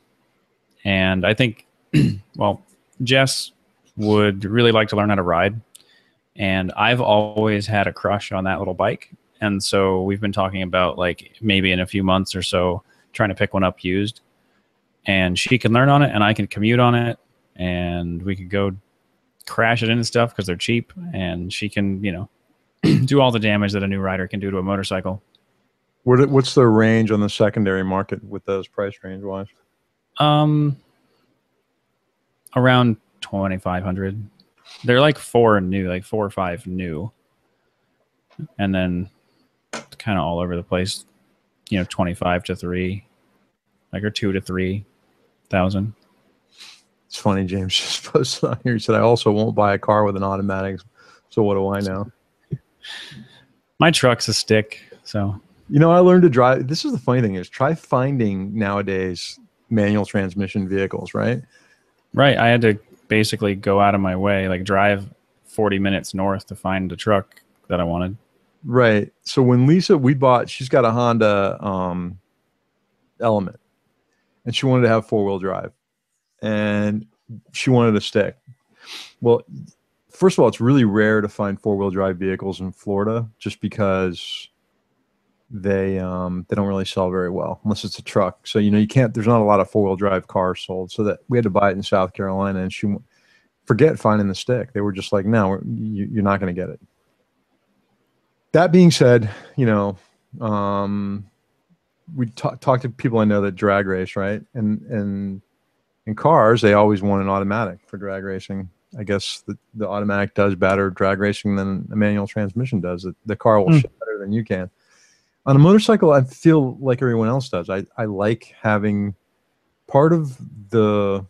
[SPEAKER 2] I think, well, Jess would really like to learn how to ride. And I've always had a crush on that little bike. And so we've been talking about like maybe in a few months or so trying to pick one up used. And she can learn on it, and I can commute on it, and we could go crash it into stuff because they're cheap, and she can, you know, do all the damage that a new rider can do to a motorcycle.
[SPEAKER 1] What's the range on the secondary market with those price range wise?
[SPEAKER 2] Around 2,500. They're like 4 or 5 new, and then kind of all over the place. You know, 25 to 3, like or 2 to 3,000.
[SPEAKER 1] It's funny, James just posted on here. He said, I also won't buy a car with an automatic. So what do I know?
[SPEAKER 2] My truck's a stick. So,
[SPEAKER 1] you know, I learned to drive. This is the funny thing is try finding nowadays manual transmission vehicles, right?
[SPEAKER 2] Right. I had to basically go out of my way, like drive 40 minutes north to find a truck that I wanted.
[SPEAKER 1] Right. So when Lisa, she's got a Honda Element, and she wanted to have 4-wheel drive, and she wanted a stick. Well, first of all, it's really rare to find 4-wheel drive vehicles in Florida just because they don't really sell very well unless it's a truck. So, you know, there's not a lot of 4-wheel drive cars sold, so that we had to buy it in South Carolina, and she forget finding the stick. They were just like, no, you're not going to get it. That being said, you know, we talk to people I know that drag race, right? And in cars, they always want an automatic for drag racing. I guess the automatic does better drag racing than a manual transmission does. The car will shit better than you can. On a motorcycle, I feel like everyone else does. I like having part of the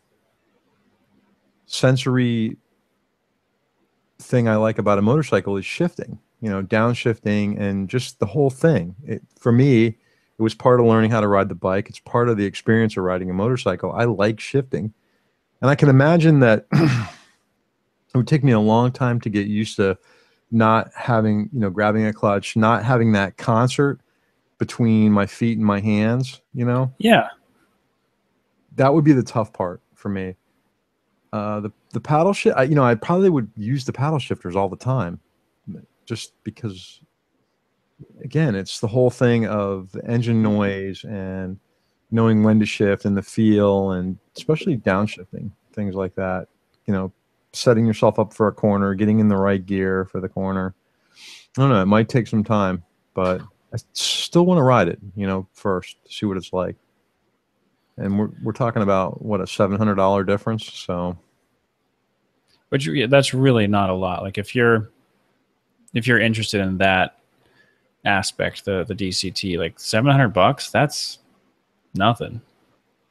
[SPEAKER 1] sensory thing I like about a motorcycle is shifting, downshifting and just the whole thing. For me, it was part of learning how to ride the bike. It's part of the experience of riding a motorcycle. I like shifting. And I can imagine that it would take me a long time to get used to not having, grabbing a clutch, not having that concert between my feet and my hands,
[SPEAKER 2] Yeah.
[SPEAKER 1] That would be the tough part for me. The paddle shift, I probably would use the paddle shifters all the time, just because, again, it's the whole thing of the engine noise and knowing when to shift and the feel, and especially downshifting, things like that. Setting yourself up for a corner, getting in the right gear for the corner. I don't know. It might take some time, but I still want to ride it, first, see what it's like. And we're talking about what, a $700 difference. So,
[SPEAKER 2] but that's really not a lot. Like if you're interested in that aspect, the DCT, like $700, that's nothing,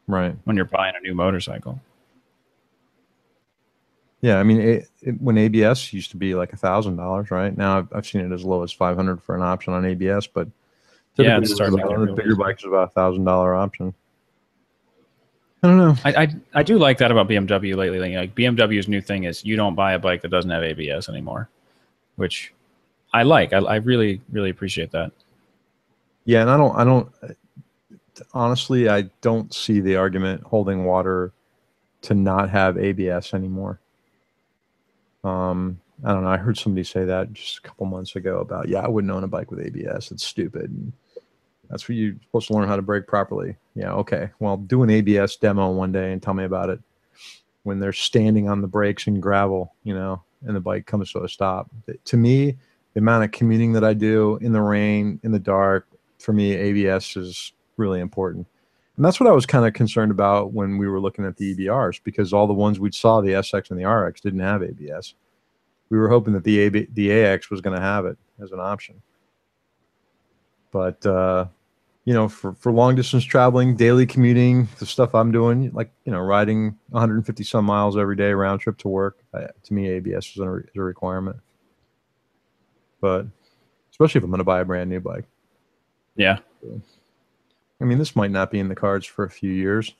[SPEAKER 1] right?
[SPEAKER 2] When you're buying a new motorcycle.
[SPEAKER 1] Yeah, I mean, when ABS used to be like $1,000, right? Now I've seen it as low as $500 for an option on ABS, but
[SPEAKER 2] yeah, it's starting to get
[SPEAKER 1] the bigger bikes is about $1,000 option. I don't know.
[SPEAKER 2] I do like that about BMW lately. Like BMW's new thing is you don't buy a bike that doesn't have ABS anymore, which I like. I really, really appreciate that.
[SPEAKER 1] Yeah, and I don't honestly, I don't see the argument holding water to not have ABS anymore. I don't know. I heard somebody say that just a couple months ago about, I wouldn't own a bike with ABS. It's stupid. And that's what you're supposed to learn how to brake properly. Yeah, okay. Well, do an ABS demo one day and tell me about it when they're standing on the brakes in gravel, and the bike comes to a stop. To me, the amount of commuting that I do in the rain, in the dark, for me, ABS is really important. And that's what I was kind of concerned about when we were looking at the EBRs, because all the ones we saw, the SX and the RX, didn't have ABS. We were hoping that the AX was going to have it as an option. But, for long distance traveling, daily commuting, the stuff I'm doing, like, riding 150 some miles every day round trip to work, to me, ABS is a requirement. But especially if I'm going to buy a brand new bike.
[SPEAKER 2] Yeah.
[SPEAKER 1] I mean, this might not be in the cards for a few years.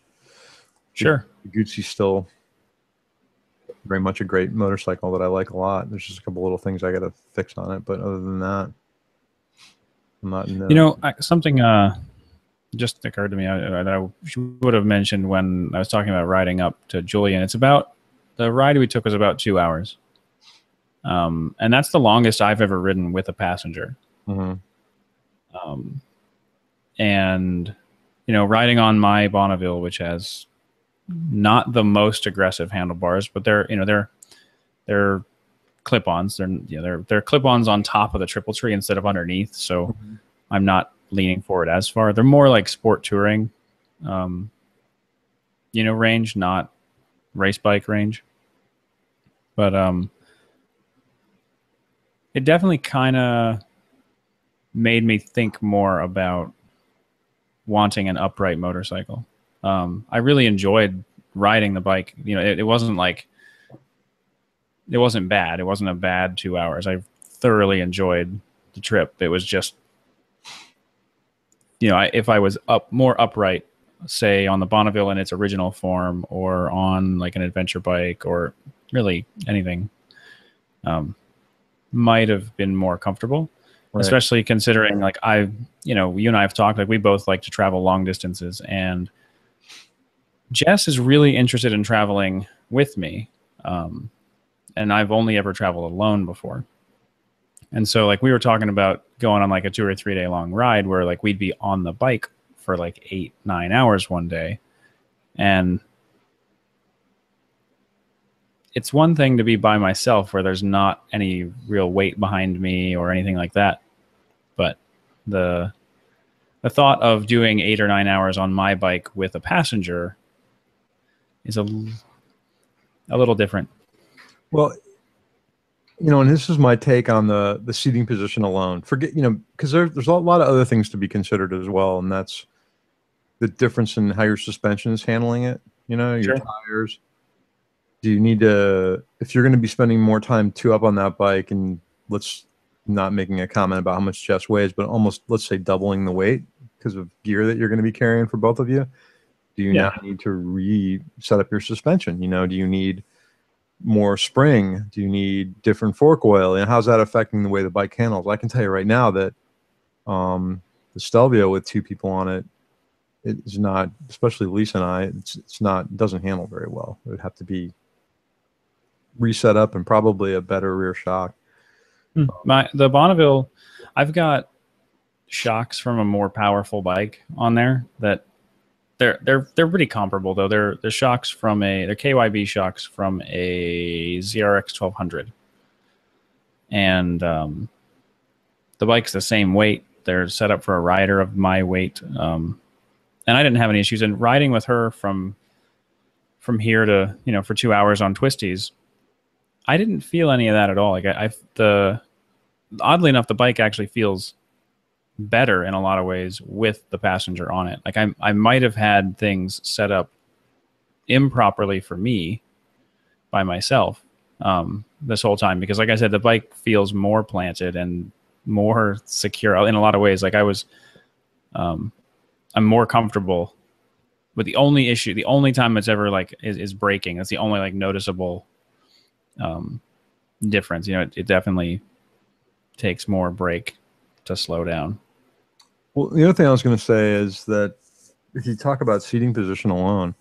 [SPEAKER 2] Sure.
[SPEAKER 1] The Guzzi's still very much a great motorcycle that I like a lot. There's just a couple little things I got to fix on it, but other than that, I'm not in the...
[SPEAKER 2] something just occurred to me that I would have mentioned when I was talking about riding up to Julian. It's about, the ride we took was about 2 hours. And that's the longest I've ever ridden with a passenger.
[SPEAKER 1] Mm-hmm.
[SPEAKER 2] And, riding on my Bonneville, which has not the most aggressive handlebars, but they're clip-ons. They're clip-ons on top of the triple tree instead of underneath. So mm-hmm. I'm not leaning forward as far. They're more like sport touring, range, not race bike range. But it definitely kind of made me think more about wanting an upright motorcycle. I really enjoyed riding the bike. It wasn't bad. It wasn't a bad 2 hours. I thoroughly enjoyed the trip. It was just, if I was more upright, say on the Bonneville in its original form, or on like an adventure bike, or really anything, might have been more comfortable. Right. Especially considering, like, you and I have talked, like, we both like to travel long distances, and Jess is really interested in traveling with me. And I've only ever traveled alone before. And so, like, we were talking about going on like a 2 or 3 day long ride where, like, we'd be on the bike for like 8-9 hours one day. And it's one thing to be by myself where there's not any real weight behind me or anything like that. But the thought of doing 8 or 9 hours on my bike with a passenger is a little different.
[SPEAKER 1] Well, And this is my take on the seating position alone. Forget, because there's a lot of other things to be considered as well, and that's the difference in how your suspension is handling it. Your tires. Do you need to, if you're going to be spending more time up on that bike, and let's not making a comment about how much Jess weighs, but almost, let's say, doubling the weight because of gear that you're going to be carrying for both of you. Do you now need to reset up your suspension? Do you need more spring? Do you need different fork oil? And how's that affecting the way the bike handles? I can tell you right now that the Stelvio with two people on it, it's not, especially Lisa and I, it doesn't handle very well. It would have to be reset up and probably a better rear shock.
[SPEAKER 2] The Bonneville, I've got shocks from a more powerful bike on there that they're pretty comparable though. They're shocks from they're KYB shocks from a ZRX 1200, and the bike's the same weight. They're set up for a rider of my weight, and I didn't have any issues. And riding with her from here to for 2 hours on twisties, I didn't feel any of that at all. Like oddly enough, the bike actually feels better in a lot of ways with the passenger on it. Like I might have had things set up improperly for me by myself this whole time, because like I said, the bike feels more planted and more secure in a lot of ways. Like I'm more comfortable. But the only time it's ever like is braking. That's the only like noticeable difference. It definitely takes more brake to slow down.
[SPEAKER 1] Well, the other thing I was going to say is that if you talk about seating position alone,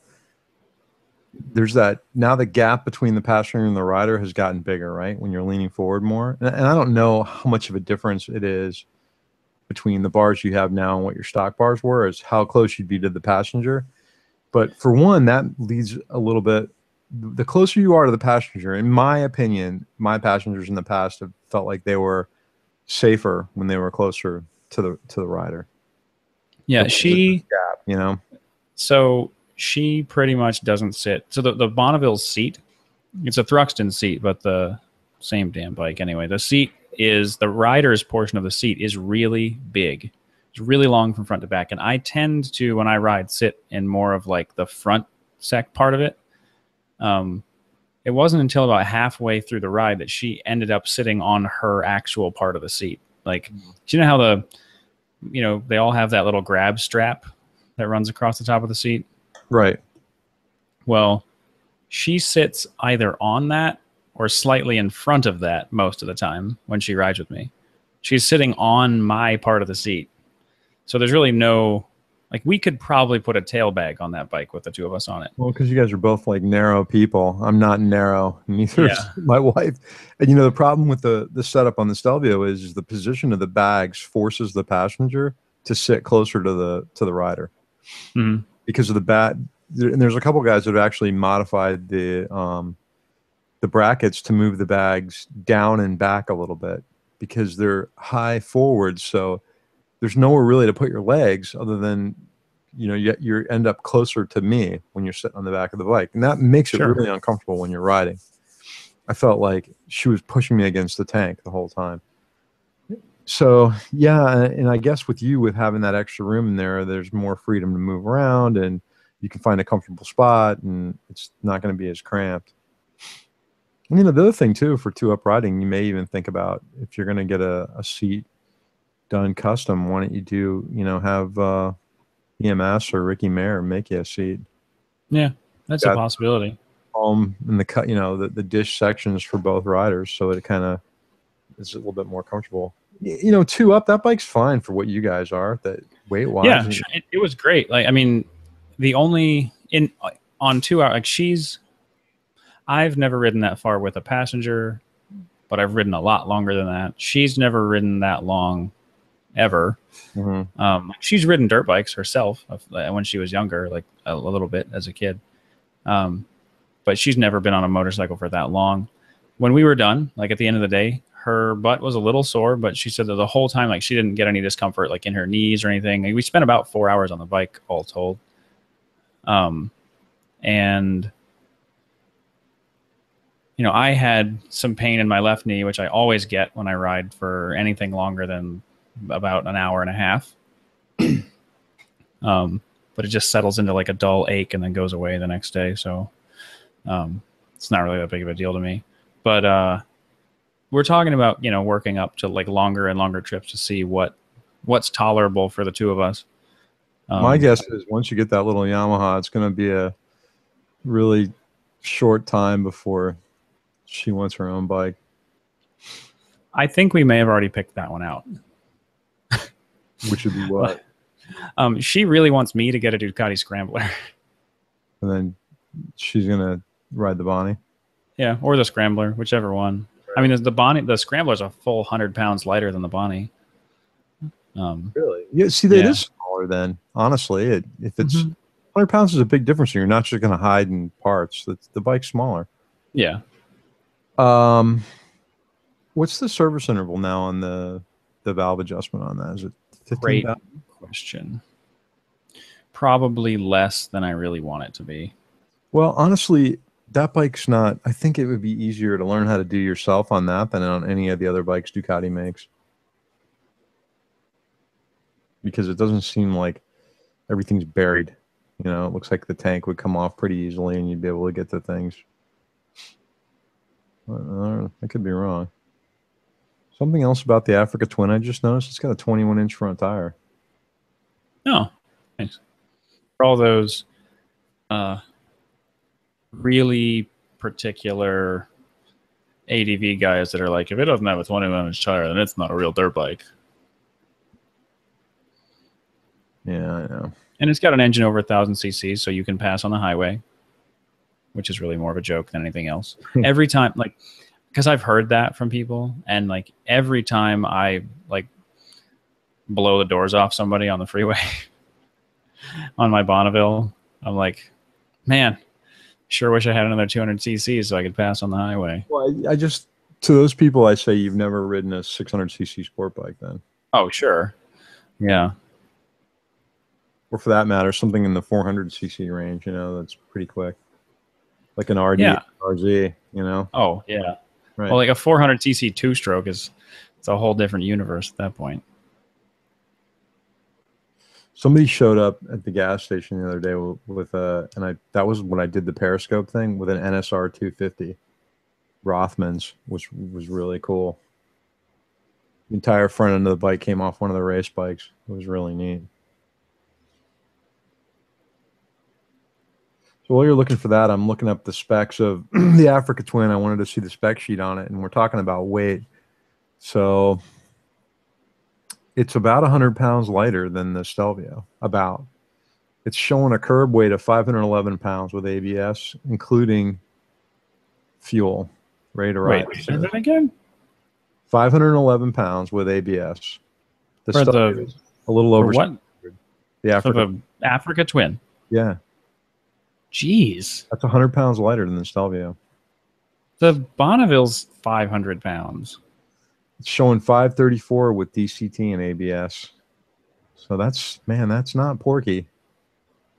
[SPEAKER 1] there's now the gap between the passenger and the rider has gotten bigger, right? When you're leaning forward more. And I don't know how much of a difference it is between the bars you have now and what your stock bars were, is how close you'd be to the passenger. But for one, that leads a little bit, the closer you are to the passenger, in my opinion, my passengers in the past have felt like they were safer when they were closer to the rider.
[SPEAKER 2] Yeah,
[SPEAKER 1] So
[SPEAKER 2] she pretty much doesn't sit. So the Bonneville seat, it's a Thruxton seat, but the same damn bike anyway. The rider's portion of the seat is really big. It's really long from front to back. And I tend to, when I ride, sit in more of like the front part of it. It wasn't until about halfway through the ride that she ended up sitting on her actual part of the seat. Like, do you know how they all have that little grab strap that runs across the top of the seat?
[SPEAKER 1] Right.
[SPEAKER 2] Well, she sits either on that or slightly in front of that most of the time when she rides with me. She's sitting on my part of the seat. So there's really no, like, we could probably put a tail bag on that bike with the two of us on it.
[SPEAKER 1] Well, because you guys are both like narrow people. I'm not narrow. Neither is my wife. And the problem with the setup on the Stelvio is the position of the bags forces the passenger to sit closer to the rider.
[SPEAKER 2] Mm-hmm.
[SPEAKER 1] Because of and there's a couple guys that have actually modified the brackets to move the bags down and back a little bit because they're high forward. So there's nowhere really to put your legs other than, you end up closer to me when you're sitting on the back of the bike. And that makes it really uncomfortable when you're riding. I felt like she was pushing me against the tank the whole time. So, yeah, and I guess with having that extra room in there, there's more freedom to move around and you can find a comfortable spot and it's not going to be as cramped. And, the other thing, too, for two-up riding, you may even think about if you're going to get a seat done custom, why don't you have EMS or Ricky Mayer make you a seat?
[SPEAKER 2] Yeah, that's a possibility.
[SPEAKER 1] And the cut, the dish sections for both riders, so it kind of is a little bit more comfortable. Two up, that bike's fine for what you guys are, that weight wise.
[SPEAKER 2] Yeah, it was great. Like, I mean, the only on 2 hours, like I've never ridden that far with a passenger, but I've ridden a lot longer than that. She's never ridden that long ever.
[SPEAKER 1] Mm-hmm.
[SPEAKER 2] She's ridden dirt bikes herself when she was younger, like a little bit as a kid. But she's never been on a motorcycle for that long. When we were done, like at the end of the day, her butt was a little sore, but she said that the whole time, like, she didn't get any discomfort, like in her knees or anything. Like, we spent about 4 hours on the bike all told. And I had some pain in my left knee, which I always get when I ride for anything longer than about an hour and a half. But it just settles into like a dull ache and then goes away the next day. So it's not really that big of a deal to me. But we're talking about, working up to like longer and longer trips to see what's tolerable for the two of us.
[SPEAKER 1] My guess is once you get that little Yamaha, it's going to be a really short time before she wants her own bike.
[SPEAKER 2] I think we may have already picked that one out.
[SPEAKER 1] Which would be what?
[SPEAKER 2] She really wants me to get a Ducati Scrambler.
[SPEAKER 1] And then she's going to ride the Bonnie?
[SPEAKER 2] Yeah, or the Scrambler, whichever one. Right. I mean, the Scrambler's a full 100 pounds lighter than the Bonnie.
[SPEAKER 1] Really? Yeah. See, that is smaller then. Honestly, if it's 100 pounds is a big difference. You're not just going to hide in parts. The bike's smaller.
[SPEAKER 2] Yeah.
[SPEAKER 1] What's the service interval now on the valve adjustment on that? Is it 15?
[SPEAKER 2] Great question. Probably less than I really want it to be.
[SPEAKER 1] Well, honestly, that bike's not. I think it would be easier to learn how to do yourself on that than on any of the other bikes Ducati makes. Because it doesn't seem like everything's buried. It looks like the tank would come off pretty easily and you'd be able to get to things. I could be wrong. Something else about the Africa Twin I just noticed, it's got a 21-inch front tire.
[SPEAKER 2] Oh, nice. For all those really particular ADV guys that are like, if it doesn't have a 21-inch tire, then it's not a real dirt bike.
[SPEAKER 1] Yeah, I know.
[SPEAKER 2] And it's got an engine over 1,000 cc's, so you can pass on the highway, which is really more of a joke than anything else. Every time, because I've heard that from people, and every time I blow the doors off somebody on the freeway on my Bonneville, I'm like, man, sure wish I had another 200 cc's so I could pass on the highway.
[SPEAKER 1] Well, I just, to those people, I say you've never ridden a 600 cc sport bike then.
[SPEAKER 2] Oh, sure. Yeah.
[SPEAKER 1] Or for that matter, something in the 400 cc range, that's pretty quick. Like an RD, RZ,
[SPEAKER 2] Oh, yeah.
[SPEAKER 1] Right.
[SPEAKER 2] Well, like a 400 cc two-stroke it's a whole different universe at that point.
[SPEAKER 1] Somebody showed up at the gas station the other day with that was when I did the Periscope thing with an NSR 250 Rothmans, which was really cool. The entire front end of the bike came off one of the race bikes. It was really neat. So while you're looking for that, I'm looking up the specs of the Africa Twin. I wanted to see the spec sheet on it, and we're talking about weight. So it's about 100 pounds lighter than the Stelvio. About. It's showing a curb weight of 511 pounds with ABS, including fuel. Ready to ride.
[SPEAKER 2] Wait, say that again?
[SPEAKER 1] 511 pounds with ABS.
[SPEAKER 2] The Stelvio is
[SPEAKER 1] a little over
[SPEAKER 2] what?
[SPEAKER 1] The Africa.
[SPEAKER 2] The Africa Twin.
[SPEAKER 1] Yeah.
[SPEAKER 2] Jeez.
[SPEAKER 1] That's 100 pounds lighter than the Stelvio.
[SPEAKER 2] The Bonneville's 500 pounds.
[SPEAKER 1] It's showing 534 with DCT and ABS. So that's not porky.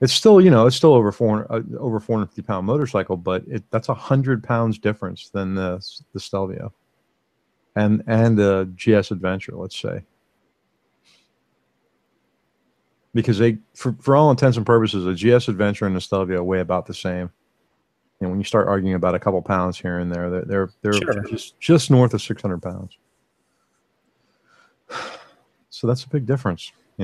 [SPEAKER 1] It's still, it's still over 450 pound motorcycle, but that's 100 pounds difference than the Stelvio and the GS Adventure, let's say. Because for all intents and purposes, a GS Adventure and the Stelvio weigh about the same. And when you start arguing about a couple pounds here and there, they're sure. just north of 600 pounds. So that's a big difference, I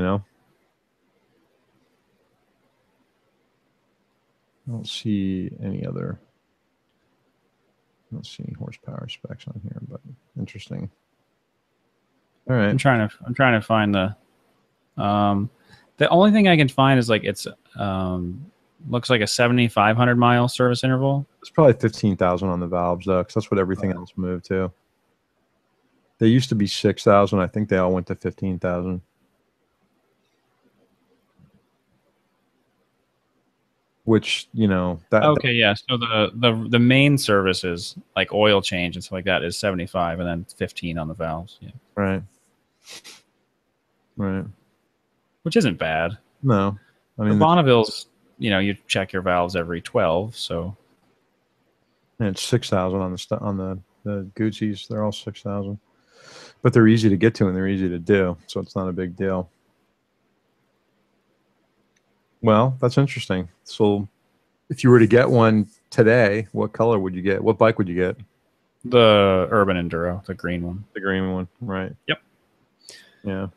[SPEAKER 1] don't see any horsepower specs on here, but interesting. All right.
[SPEAKER 2] I'm trying to find the only thing I can find is it's looks like a 7,500 mile service interval.
[SPEAKER 1] It's probably 15,000 on the valves though, because that's what everything else moved to. They used to be 6,000. I think they all went to 15,000. Which that.
[SPEAKER 2] Okay, yeah. So the main services like oil change and stuff like that is 75, and then 15 on the valves. Yeah.
[SPEAKER 1] Right. Right.
[SPEAKER 2] Which isn't bad.
[SPEAKER 1] No, I mean
[SPEAKER 2] the Bonneville's. You check your valves every 12. So.
[SPEAKER 1] And it's 6,000 on the Gucci's. They're all 6,000, but they're easy to get to and they're easy to do, so it's not a big deal. Well, that's interesting. So, if you were to get one today, what color would you get? What bike would you get?
[SPEAKER 2] The Urban Enduro, the green one.
[SPEAKER 1] The green one, right?
[SPEAKER 2] Yep.
[SPEAKER 1] Yeah.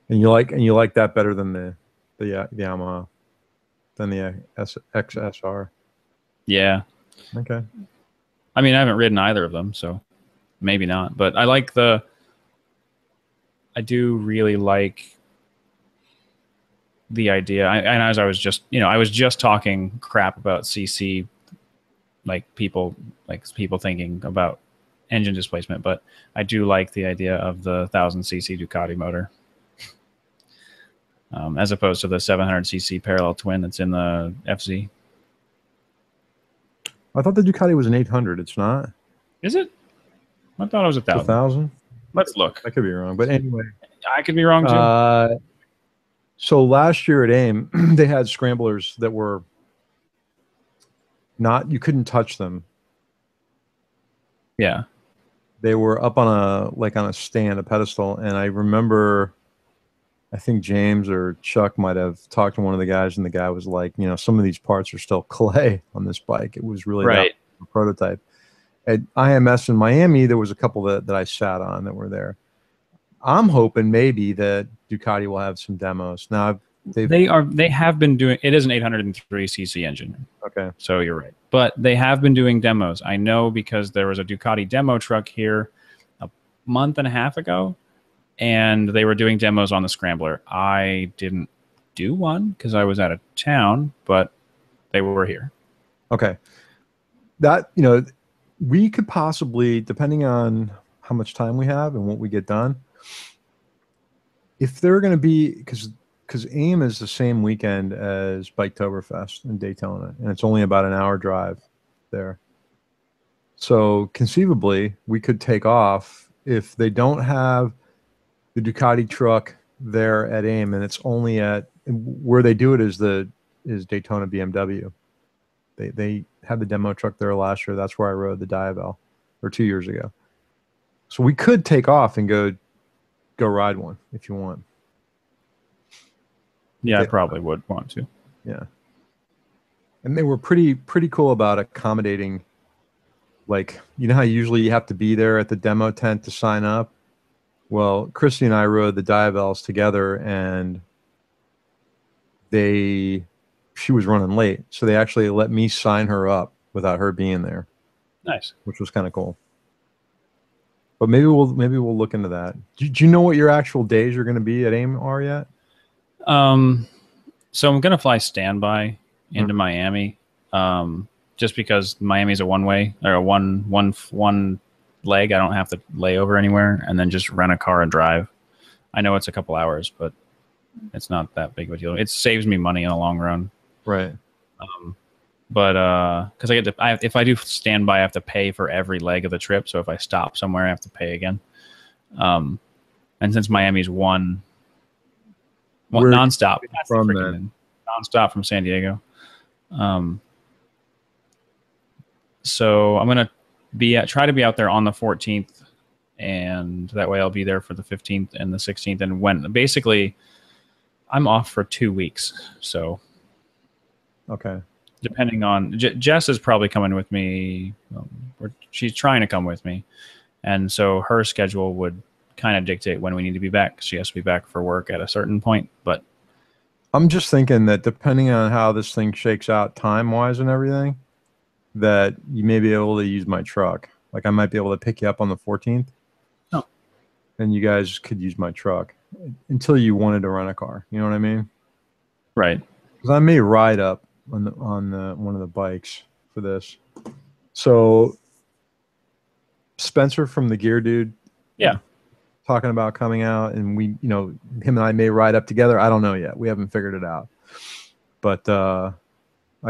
[SPEAKER 1] And you like that better than the Yamaha, than the XSR.
[SPEAKER 2] Yeah.
[SPEAKER 1] Okay.
[SPEAKER 2] I mean, I haven't ridden either of them, so maybe not. But I do really like the idea. And as I was just talking crap about CC, like people thinking about engine displacement, but I do like the idea of the 1,000cc Ducati motor. As opposed to the 700cc parallel twin that's in the FZ.
[SPEAKER 1] I thought the Ducati was an 800. It's not.
[SPEAKER 2] Is it? I thought it was 1,000.
[SPEAKER 1] 1,000?
[SPEAKER 2] Let's look.
[SPEAKER 1] I could be wrong, but anyway.
[SPEAKER 2] I could be wrong too.
[SPEAKER 1] So last year at AIM, they had scramblers that were not, you couldn't touch them.
[SPEAKER 2] Yeah.
[SPEAKER 1] They were up on a stand, a pedestal, and I remember, I think James or Chuck might have talked to one of the guys, and the guy was like, some of these parts are still clay on this bike. It was really
[SPEAKER 2] right.
[SPEAKER 1] a prototype. At IMS in Miami, there was a couple that I sat on that were there. I'm hoping maybe that Ducati will have some demos. Now, they
[SPEAKER 2] have been doing, it is an 803cc engine.
[SPEAKER 1] Okay.
[SPEAKER 2] So you're right. But they have been doing demos. I know because there was a Ducati demo truck here a month and a half ago, and they were doing demos on the Scrambler. I didn't do one because I was out of town, but they were here.
[SPEAKER 1] Okay. That, we could possibly, depending on how much time we have and what we get done, if they're going to be, because AIM is the same weekend as Biketoberfest in Daytona, and it's only about an hour drive there. So conceivably, we could take off if they don't have the Ducati truck there at AIM, and it's only at where they do it is Daytona BMW. They had the demo truck there last year. That's where I rode the Diavel, or 2 years ago. So we could take off and go ride one if you want.
[SPEAKER 2] Yeah, I probably would want to.
[SPEAKER 1] Yeah. And they were pretty cool about accommodating, like, how usually you have to be there at the demo tent to sign up? Well, Christy and I rode the Diavels together, and she was running late, so they actually let me sign her up without her being there.
[SPEAKER 2] Nice.
[SPEAKER 1] Which was kind of cool. But maybe we'll look into that. Do you know what your actual days are going to be at AIM are yet?
[SPEAKER 2] So I'm going to fly standby into Miami, just because Miami's a one-way, or a one leg. I don't have to lay over anywhere, and then just rent a car and drive. I know it's a couple hours, but it's not that big of a deal. It saves me money in the long run.
[SPEAKER 1] Right.
[SPEAKER 2] But because if I do standby, I have to pay for every leg of the trip. So if I stop somewhere, I have to pay again. And since Miami's one nonstop nonstop from San Diego, so I'm gonna try to be out there on the 14th, and that way I'll be there for the 15th and the 16th. And when basically I'm off for 2 weeks, so
[SPEAKER 1] okay.
[SPEAKER 2] Depending on Jess is probably coming with me, or she's trying to come with me, and so her schedule would kind of dictate when we need to be back. She has to be back for work at a certain point. But
[SPEAKER 1] I'm just thinking that depending on how this thing shakes out time-wise and everything, that you may be able to use my truck. Like, I might be able to pick you up on the 14th.
[SPEAKER 2] Oh.
[SPEAKER 1] And you guys could use my truck until you wanted to rent a car. You know what I mean?
[SPEAKER 2] Right.
[SPEAKER 1] Because I may ride up on one of the bikes for this. So Spencer from the Gear Dude,
[SPEAKER 2] yeah,
[SPEAKER 1] talking about coming out, and we, him and I may ride up together. I don't know yet. We haven't figured it out, but I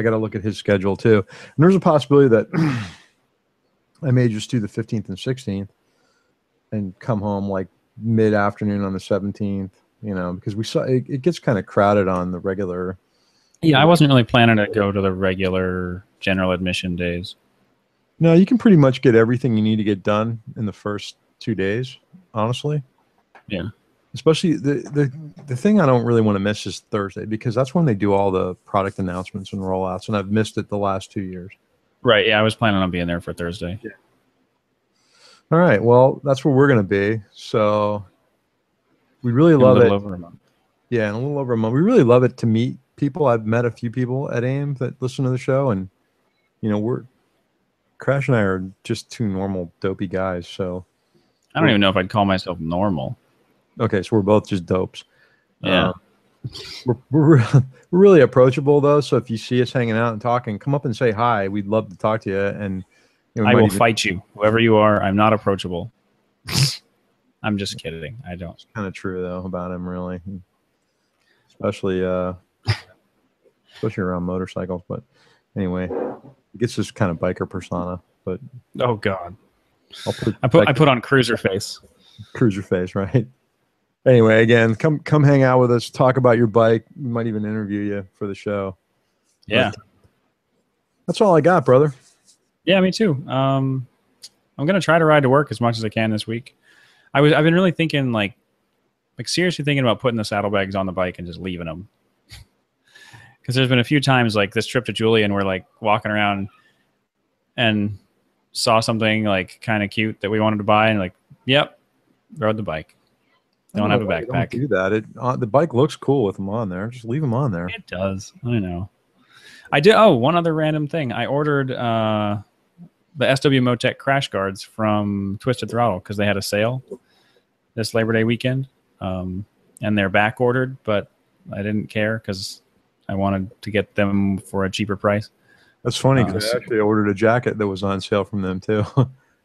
[SPEAKER 1] got to look at his schedule too. And there's a possibility that I may just do the 15th and 16th and come home like mid-afternoon on the 17th, because we saw it gets kind of crowded on the regular
[SPEAKER 2] Yeah, I wasn't really planning to go to the regular general admission days.
[SPEAKER 1] No, you can pretty much get everything you need to get done in the first 2 days, honestly.
[SPEAKER 2] Yeah.
[SPEAKER 1] Especially the thing I don't really want to miss is Thursday, because that's when they do all the product announcements and rollouts, and I've missed it the last 2 years.
[SPEAKER 2] Right. Yeah, I was planning on being there for Thursday.
[SPEAKER 1] Yeah. All right. Well, that's where we're going to be. So we really love it.
[SPEAKER 2] A little over a month.
[SPEAKER 1] Yeah, in a little over a month. We really love it to meet people. I've met a few people at AIM that listen to the show, and Crash and I are just two normal dopey guys. So
[SPEAKER 2] I don't even know if I'd call myself normal.
[SPEAKER 1] Okay, so we're both just dopes.
[SPEAKER 2] Yeah.
[SPEAKER 1] We're really approachable though. So if you see us hanging out and talking, come up and say hi. We'd love to talk to you. And
[SPEAKER 2] I will fight you, whoever you are. I'm not approachable. I'm just kidding. I don't.
[SPEAKER 1] It's kind of true though about him, really, especially around motorcycles. But anyway, he gets this kind of biker persona. But
[SPEAKER 2] oh god, I put on cruiser face.
[SPEAKER 1] Cruiser face, right? Anyway, again, come hang out with us. Talk about your bike. We might even interview you for the show.
[SPEAKER 2] Yeah,
[SPEAKER 1] but that's all I got, brother.
[SPEAKER 2] Yeah, me too. I'm gonna try to ride to work as much as I can this week. I've been really thinking, like seriously thinking about putting the saddlebags on the bike and just leaving them. Because there's been a few times, like this trip to Julian, we're like walking around and saw something like kind of cute that we wanted to buy, and like, yep, rode the bike. Don't have a backpack.
[SPEAKER 1] Don't do that. The bike looks cool with them on there. Just leave them on there.
[SPEAKER 2] It does. I know. I did. Oh, one other random thing. I ordered the SW Motec crash guards from Twisted Throttle because they had a sale this Labor Day weekend, and they're back ordered, but I didn't care because I wanted to get them for a cheaper price.
[SPEAKER 1] That's funny because I actually ordered a jacket that was on sale from them too.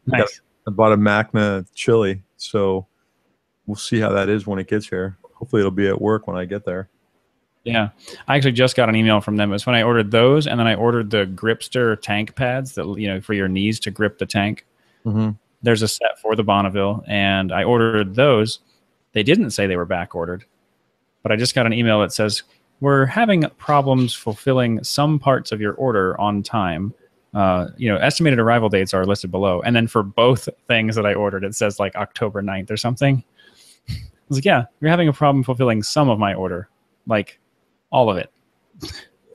[SPEAKER 2] Nice.
[SPEAKER 1] I bought a Macna chili, so we'll see how that is when it gets here. Hopefully it'll be at work when I get there.
[SPEAKER 2] Yeah. I actually just got an email from them. It was when I ordered those, and then I ordered the Gripster tank pads that, for your knees to grip the tank.
[SPEAKER 1] Mm-hmm.
[SPEAKER 2] There's a set for the Bonneville, and I ordered those. They didn't say they were back ordered, but I just got an email that says, we're having problems fulfilling some parts of your order on time. Estimated arrival dates are listed below. And then for both things that I ordered, it says like October 9th or something. I was like, yeah, you're having a problem fulfilling some of my order. Like all of it.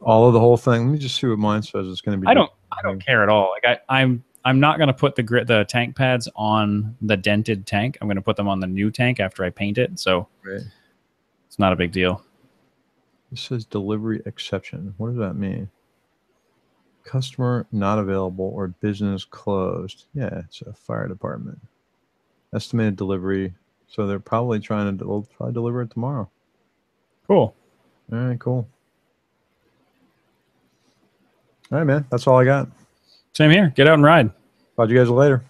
[SPEAKER 1] All of the whole thing. Let me just see what mine says. It's going to be.
[SPEAKER 2] I don't care at all. Like I'm not going to put the tank pads on the dented tank. I'm going to put them on the new tank after I paint it. So It's not a big deal.
[SPEAKER 1] It says delivery exception. What does that mean? Customer not available or business closed. Yeah, it's a fire department. Estimated delivery. So they're probably they'll probably deliver it tomorrow.
[SPEAKER 2] Cool.
[SPEAKER 1] All right, cool. All right, man. That's all I got.
[SPEAKER 2] Same here. Get out and ride.
[SPEAKER 1] Talk to you guys later.